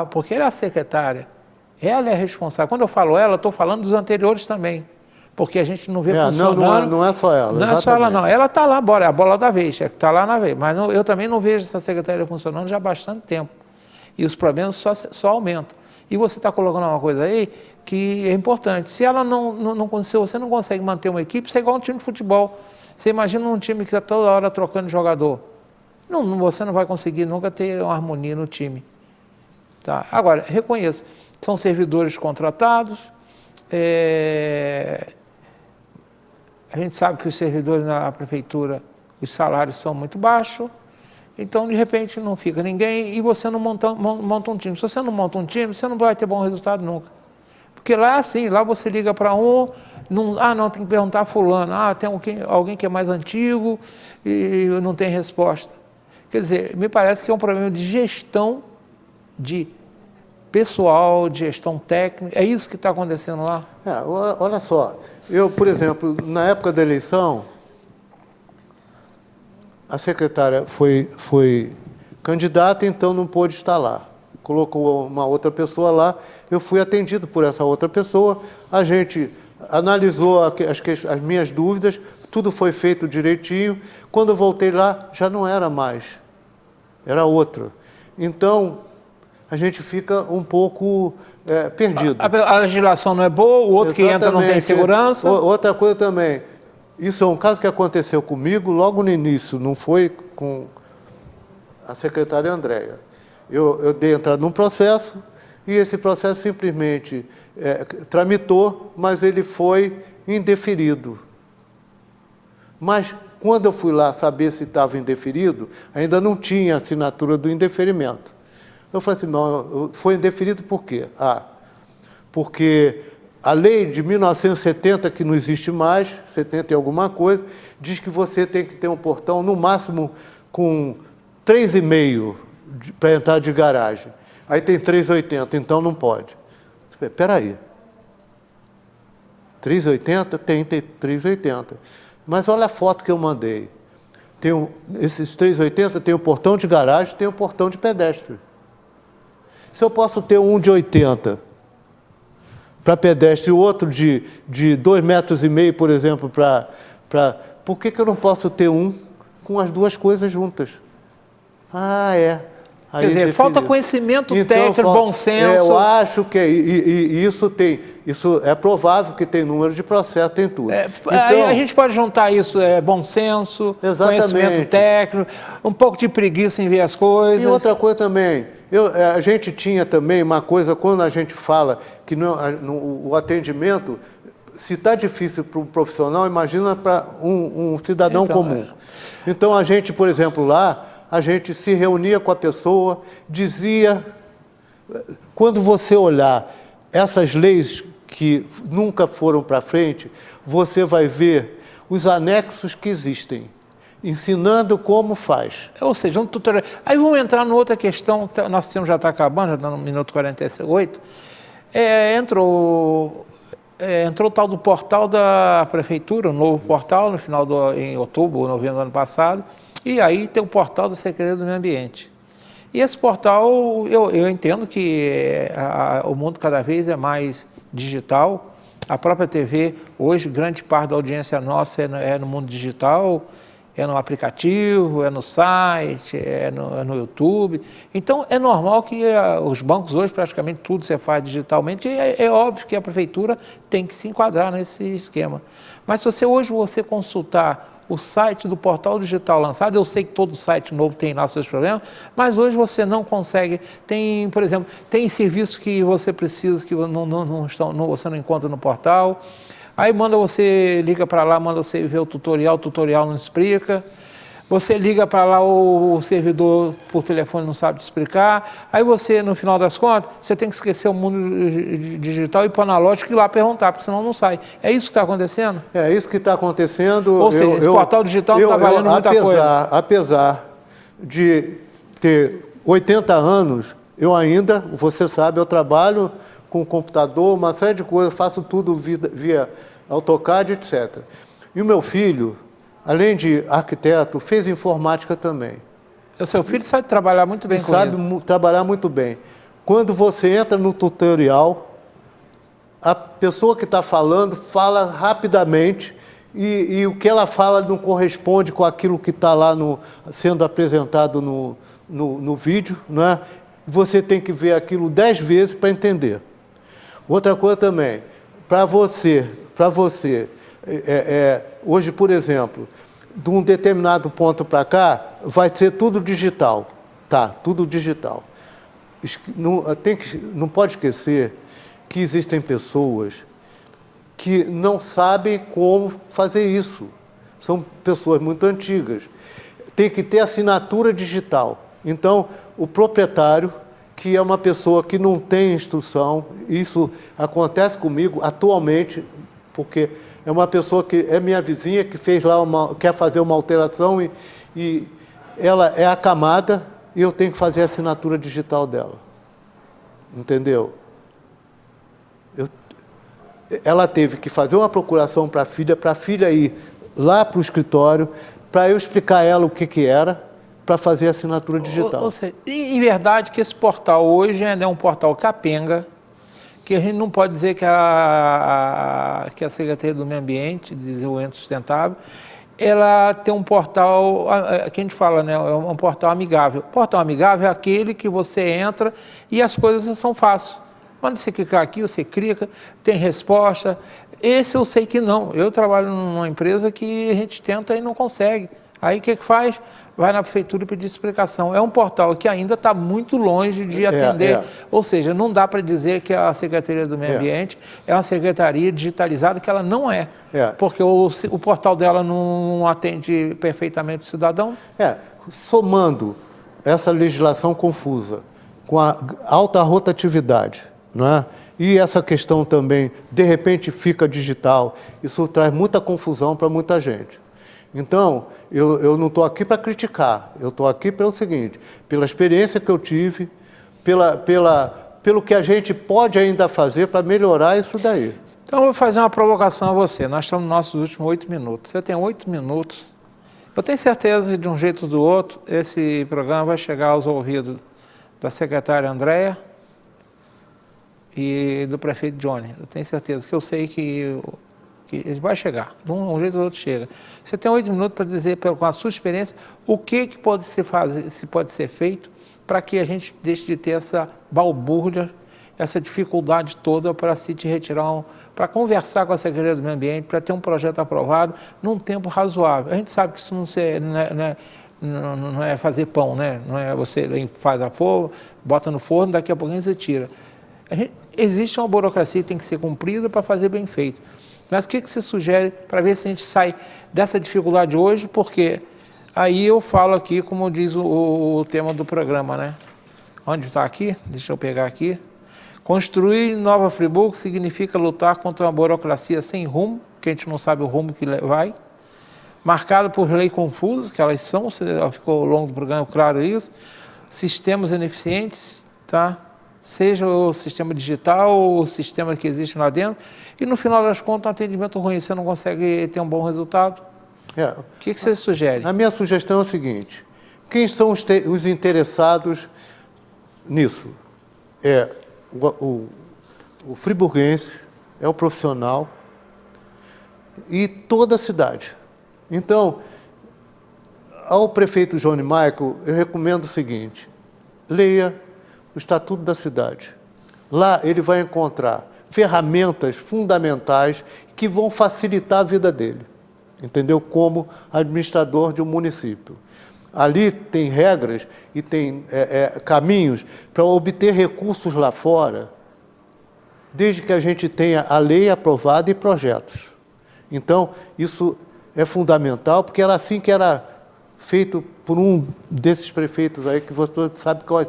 porque ela é a secretária, ela é responsável. Quando eu falo ela, estou falando dos anteriores também, porque a gente não vê funcionando. Não é só ela. Não é só ela, não. Ela está lá, é a bola da vez, está lá na vez. Mas eu também não vejo essa secretaria funcionando já há bastante tempo. E os problemas só aumentam. E você está colocando uma coisa aí que é importante. Se ela se você não consegue manter uma equipe, você é igual um time de futebol. Você imagina um time que está toda hora trocando de jogador. Você não vai conseguir nunca ter uma harmonia no time. Tá? Agora, reconheço, são servidores contratados, a gente sabe que os servidores na prefeitura, os salários são muito baixos, então, de repente, não fica ninguém e você não monta um time. Se você não monta um time, você não vai ter bom resultado nunca. Porque lá é assim, lá você liga para não, tem que perguntar a fulano, tem alguém que é mais antigo e não tem resposta. Quer dizer, me parece que é um problema de gestão de pessoal, de gestão técnica. É isso que está acontecendo lá? Olha só, eu, por exemplo, na época da eleição, a secretária foi candidata, então não pôde estar lá. Colocou uma outra pessoa lá, eu fui atendido por essa outra pessoa, a gente analisou as minhas dúvidas, tudo foi feito direitinho. Quando eu voltei lá, já não era mais, era outra. Então, a gente fica um pouco perdido. A legislação não é boa, o outro que entra não tem segurança. Outra coisa também, isso é um caso que aconteceu comigo logo no início, não foi com a secretária Andréia. Eu dei entrada num processo e esse processo simplesmente tramitou, mas ele foi indeferido. Mas quando eu fui lá saber se estava indeferido, ainda não tinha assinatura do indeferimento. Eu falei assim, não, foi indeferido por quê? Porque a lei de 1970, que não existe mais, 70 e alguma coisa, diz que você tem que ter um portão, no máximo, com 3,5 para entrar de garagem. Aí tem 3,80, então não pode. Espera aí. 3,80? Tem 3,80. Mas olha a foto que eu mandei. Esses 3,80 tem o portão de garagem, tem o portão de pedestre. Se eu posso ter um de 80 para pedestre e outro de 2,5 metros, por exemplo, por que eu não posso ter um com as duas coisas juntas? Quer dizer, falta conhecimento técnico, bom senso. Eu acho que isso é provável que tem número de processo, tem tudo. Aí a gente pode juntar isso, bom senso, conhecimento técnico, um pouco de preguiça em ver as coisas. E outra coisa também, a gente tinha também uma coisa, quando a gente fala que o atendimento, se está difícil para um profissional, imagina para um cidadão comum. Então a gente, por exemplo, lá, a gente se reunia com a pessoa, dizia, quando você olhar essas leis que nunca foram para frente, você vai ver os anexos que existem, ensinando como faz. Ou seja, um tutorial. Aí vamos entrar numa outra questão, nosso tempo já está acabando, já está no minuto 48, entrou o tal do portal da prefeitura, um novo portal, em outubro ou novembro do ano passado, e aí tem o portal da Secretaria do Meio Ambiente. E esse portal, eu entendo que o mundo cada vez é mais digital. A própria TV, hoje, grande parte da audiência nossa é no mundo digital, é no aplicativo, é no site, é no YouTube. Então, é normal que os bancos hoje, praticamente tudo você faz digitalmente, e é óbvio que a prefeitura tem que se enquadrar nesse esquema. Mas se hoje você consultar o site do portal digital lançado, eu sei que todo site novo tem lá seus problemas, mas hoje você não consegue, por exemplo, tem serviços que você precisa, que você não encontra no portal, aí liga para lá, manda você ver o tutorial não explica, você liga para lá, o servidor por telefone não sabe te explicar, aí você, no final das contas, você tem que esquecer o mundo digital e ir para o analógico e ir lá perguntar, porque senão não sai. É isso que está acontecendo? É isso que está acontecendo. Ou seja, esse portal digital não está valendo muita coisa. Apesar de ter 80 anos, eu ainda, você sabe, eu trabalho com computador, uma série de coisas, faço tudo via AutoCAD, etc. E o meu filho, além de arquiteto, fez informática também. O seu filho sabe trabalhar muito bem com isso. Sabe trabalhar muito bem. Quando você entra no tutorial, a pessoa que está falando fala rapidamente e o que ela fala não corresponde com aquilo que está lá sendo apresentado no vídeo, não é? Você tem que ver aquilo 10 vezes para entender. Outra coisa também, para você hoje, por exemplo, de um determinado ponto para cá, vai ser tudo digital. Tá, tudo digital. Não pode esquecer que existem pessoas que não sabem como fazer isso. São pessoas muito antigas. Tem que ter assinatura digital. Então, o proprietário, que é uma pessoa que não tem instrução, isso acontece comigo atualmente, porque é uma pessoa que é minha vizinha, que quer fazer uma alteração e ela é acamada e eu tenho que fazer a assinatura digital dela. entendeu? Ela teve que fazer uma procuração para a filha ir lá para o escritório, para eu explicar a ela o que era, para fazer a assinatura digital. Ou seja, em verdade que esse portal hoje é um portal capenga, que a gente não pode dizer que a Secretaria do Meio Ambiente, de Desenvolvimento Sustentável, ela tem um portal, que a gente fala, né, é um portal amigável. Portal amigável é aquele que você entra e as coisas são fáceis. Quando você clicar aqui, você clica, tem resposta. Esse eu sei que não. Eu trabalho numa empresa que a gente tenta e não consegue. Aí o que faz? Vai na prefeitura e pedir explicação. É um portal que ainda está muito longe de atender. Ou seja, não dá para dizer que a Secretaria do Meio Ambiente é uma secretaria digitalizada, que ela não é. Porque o portal dela não atende perfeitamente o cidadão. Somando essa legislação confusa com a alta rotatividade, não é? E essa questão também, de repente, fica digital, isso traz muita confusão para muita gente. Então, eu não estou aqui para criticar, eu estou aqui pelo seguinte, pela experiência que eu tive, pelo que a gente pode ainda fazer para melhorar isso daí. Então, eu vou fazer uma provocação a você. Nós estamos nos nossos últimos 8 minutos. Você tem 8 minutos. Eu tenho certeza que, de um jeito ou do outro, esse programa vai chegar aos ouvidos da secretária Andréia e do prefeito Johnny. Eu tenho certeza, que eu sei que ele vai chegar, de um jeito ou do outro chega. Você tem 8 minutos para dizer, com a sua experiência, o que pode ser feito para que a gente deixe de ter essa balbúrdia, essa dificuldade toda para se te retirar, para conversar com a Secretaria do Meio Ambiente, para ter um projeto aprovado num tempo razoável. A gente sabe que isso não é fazer pão, né? Não é você faz a forno, bota no forno, daqui a pouquinho você tira. Existe uma burocracia que tem que ser cumprida para fazer bem feito. Mas o que você sugere para ver se a gente sai dessa dificuldade hoje? Porque aí eu falo aqui, como diz o tema do programa, né? Onde está aqui? Deixa eu pegar aqui. Construir Nova Friburgo significa lutar contra uma burocracia sem rumo, que a gente não sabe o rumo que vai, marcada por leis confusas, que elas são, ficou ao longo do programa claro isso, sistemas ineficientes, tá? Seja o sistema digital ou o sistema que existe lá dentro, e no final das contas, um atendimento ruim, você não consegue ter um bom resultado. O que você sugere? A minha sugestão é o seguinte, quem são os interessados nisso? O friburguense, é o profissional e toda a cidade. Então, ao prefeito Johnny Michael, eu recomendo o seguinte, leia o Estatuto da Cidade. Lá ele vai encontrar ferramentas fundamentais que vão facilitar a vida dele, entendeu? Como administrador de um município. Ali tem regras e tem caminhos para obter recursos lá fora, desde que a gente tenha a lei aprovada e projetos. Então, isso é fundamental, porque era assim que era feito por um desses prefeitos aí, que você sabe qual é.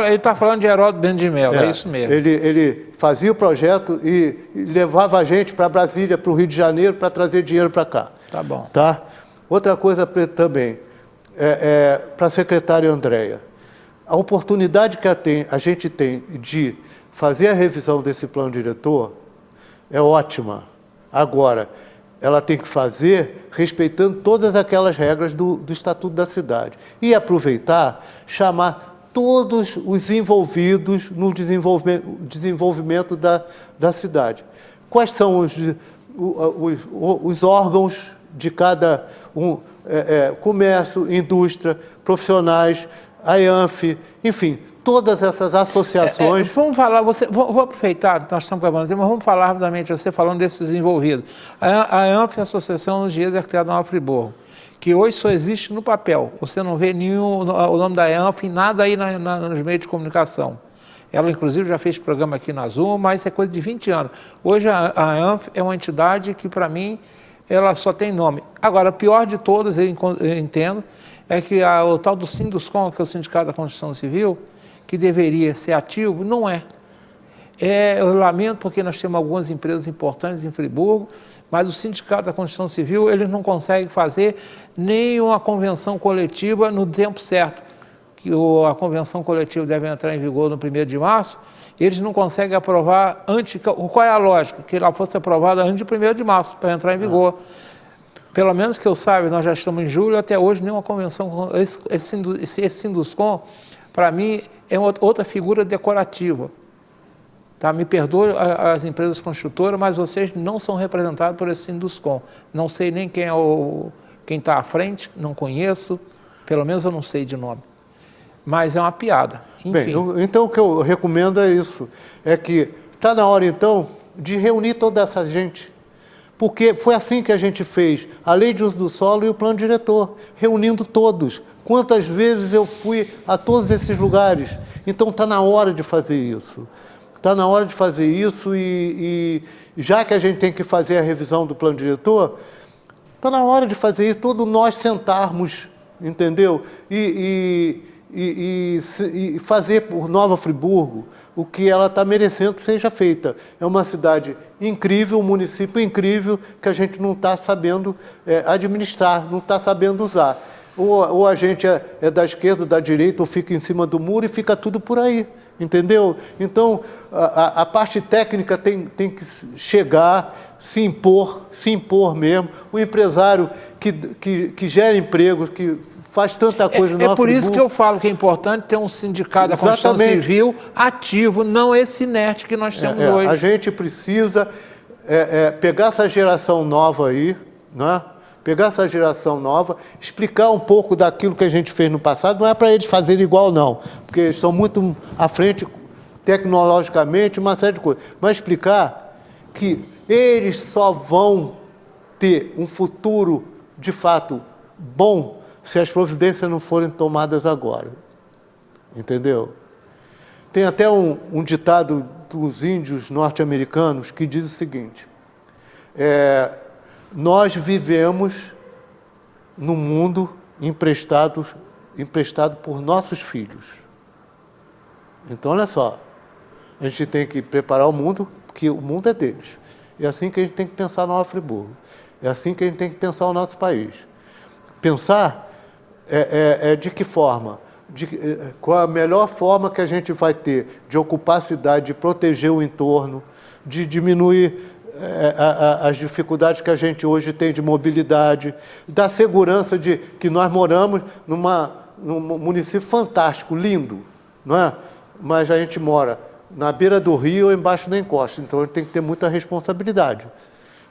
Ele está falando de Heródoto Bento de Mello, é isso mesmo. Ele fazia o projeto e levava a gente para Brasília, para o Rio de Janeiro, para trazer dinheiro para cá. Tá bom. Tá? Outra coisa também, para a secretária Andréia, a oportunidade que a gente tem de fazer a revisão desse plano diretor é ótima. Agora, ela tem que fazer respeitando todas aquelas regras do Estatuto da Cidade. E aproveitar, chamar todos os envolvidos no desenvolvimento da cidade. Quais são os órgãos de cada um? Comércio, indústria, profissionais, a EANF, enfim, todas essas associações. Vamos falar, vou aproveitar, nós estamos acabando, mas vamos falar rapidamente, você falando desses envolvidos. A EANF é a Associação dos Engenheiros e Arquitetos da Nova Friburgo, que hoje só existe no papel. Você não vê o nome da EANF em nada aí nos meios de comunicação. Ela, inclusive, já fez programa aqui na Zoom, mas é coisa de 20 anos. Hoje a EANF é uma entidade que, para mim, ela só tem nome. Agora, a pior de todas, eu entendo, é que o tal do Sinduscom, que é o Sindicato da Construção Civil, que deveria ser ativo, não é. Eu lamento porque nós temos algumas empresas importantes em Friburgo, mas o Sindicato da Construção Civil, eles não conseguem fazer nem uma convenção coletiva no tempo certo. que a convenção coletiva deve entrar em vigor no 1º de março, eles não conseguem aprovar antes. Qual é a lógica? Que ela fosse aprovada antes de 1º de março, para entrar em vigor. Pelo menos que eu saiba, nós já estamos em julho, até hoje nenhuma convenção. Esse Sinduscom, para mim, é outra figura decorativa. Tá? Me perdoe as empresas construtoras, mas vocês não são representados por esse Sinduscom. Não sei nem quem é quem está à frente, não conheço, pelo menos eu não sei de nome. Mas é uma piada. Enfim. Bem, então o que eu recomendo é isso, é que está na hora então de reunir toda essa gente, porque foi assim que a gente fez a Lei de Uso do Solo e o Plano Diretor, reunindo todos. Quantas vezes eu fui a todos esses lugares? Então está na hora de fazer isso. Está na hora de fazer isso e já que a gente tem que fazer a revisão do Plano Diretor, está na hora de fazer isso, todos nós sentarmos, entendeu? E fazer por Nova Friburgo o que ela está merecendo que seja feita. É uma cidade incrível, um município incrível que a gente não está sabendo administrar, não está sabendo usar. Ou a gente é da esquerda, da direita, ou fica em cima do muro e fica tudo por aí, entendeu? Então, a parte técnica tem que chegar, se impor mesmo. O empresário que gera empregos, que faz tanta coisa no Nova por isso Friburgo. que eu falo que é importante ter um sindicato da construção civil ativo, não esse inerte que nós temos hoje. A gente precisa pegar essa geração nova aí, né? Pegar essa geração nova, explicar um pouco daquilo que a gente fez no passado, não é para eles fazerem igual não, porque eles estão muito à frente tecnologicamente, uma série de coisas, mas explicar que eles só vão ter um futuro de fato bom se as providências não forem tomadas agora, entendeu? Tem até um ditado dos índios norte-americanos que diz o seguinte, nós vivemos num mundo emprestado por nossos filhos. Então, olha só, a gente tem que preparar o mundo, porque o mundo é deles. É assim que a gente tem que pensar Nova Friburgo. É assim que a gente tem que pensar o nosso país. Pensar de que forma? Qual a melhor forma que a gente vai ter de ocupar a cidade, de proteger o entorno, de diminuir as dificuldades que a gente hoje tem de mobilidade, da segurança de que nós moramos num município fantástico, lindo, não é? Mas a gente mora na beira do rio ou embaixo da encosta, então a gente tem que ter muita responsabilidade.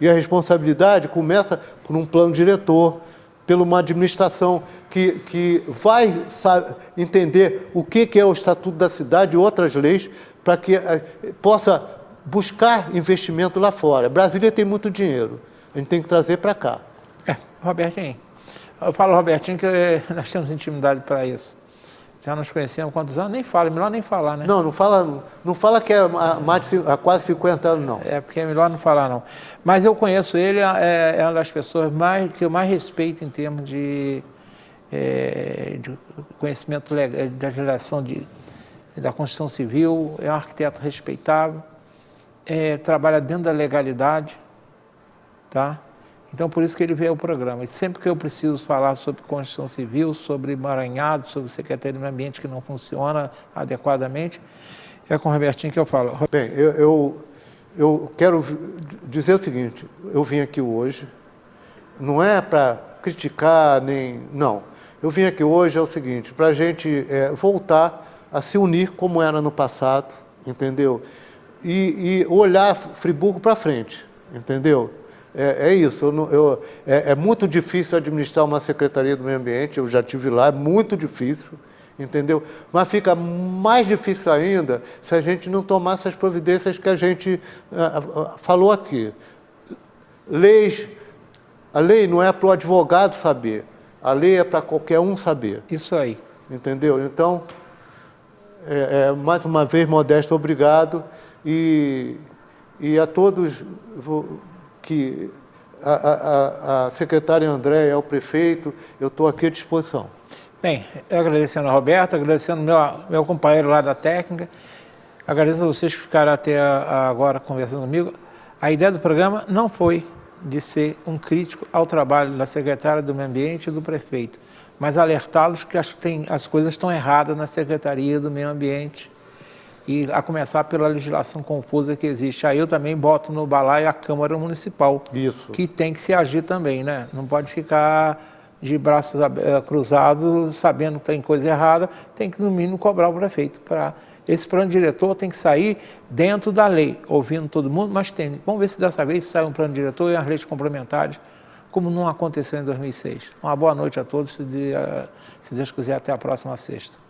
E a responsabilidade começa por um plano diretor, por uma administração que vai entender o que é o Estatuto da Cidade e outras leis para que possa buscar investimento lá fora. Brasília tem muito dinheiro, a gente tem que trazer para cá. Robertinho, eu falo, Robertinho, que nós temos intimidade para isso. Já nos conhecemos há quantos anos? Nem fala, melhor nem falar, né? Não fala que é há quase 50 anos, não. Porque é melhor não falar, não. Mas eu conheço ele, é uma das pessoas que eu mais respeito em termos de conhecimento legal, da legislação da Constituição Civil, é um arquiteto respeitável, trabalha dentro da legalidade, tá? Então, por isso que ele veio ao programa. E sempre que eu preciso falar sobre Constituição Civil, sobre emaranhado, sobre Secretaria do Meio Ambiente que não funciona adequadamente, é com o Robertinho que eu falo. Bem, eu quero dizer o seguinte, eu vim aqui hoje, não é para criticar, não. Eu vim aqui hoje é o seguinte, para a gente voltar a se unir como era no passado, entendeu? E olhar Friburgo para frente, entendeu? É isso, é muito difícil administrar uma Secretaria do Meio Ambiente, eu já estive lá, é muito difícil, entendeu? Mas fica mais difícil ainda se a gente não tomar essas providências que a gente falou aqui. A lei não é para o advogado saber, a lei é para qualquer um saber. Isso aí. Entendeu? Então, mais uma vez, Modesto, obrigado. E a todos que a secretária Andréia, ao prefeito, eu estou aqui à disposição. Bem, eu agradecendo a Roberta, agradecendo meu companheiro lá da técnica, agradeço a vocês que ficaram até agora conversando comigo. A ideia do programa não foi de ser um crítico ao trabalho da secretária do Meio Ambiente e do prefeito, mas alertá-los que acho que as coisas estão erradas na Secretaria do Meio Ambiente, e a começar pela legislação confusa que existe. Aí eu também boto no balaio a Câmara Municipal, que tem que se agir também, né? Não pode ficar de braços cruzados, sabendo que tem coisa errada, tem que, no mínimo, cobrar o prefeito. Esse plano diretor tem que sair dentro da lei, ouvindo todo mundo, mas tem. Vamos ver se dessa vez sai um plano diretor e as leis complementares, como não aconteceu em 2006. Uma boa noite a todos, se Deus quiser, até a próxima sexta.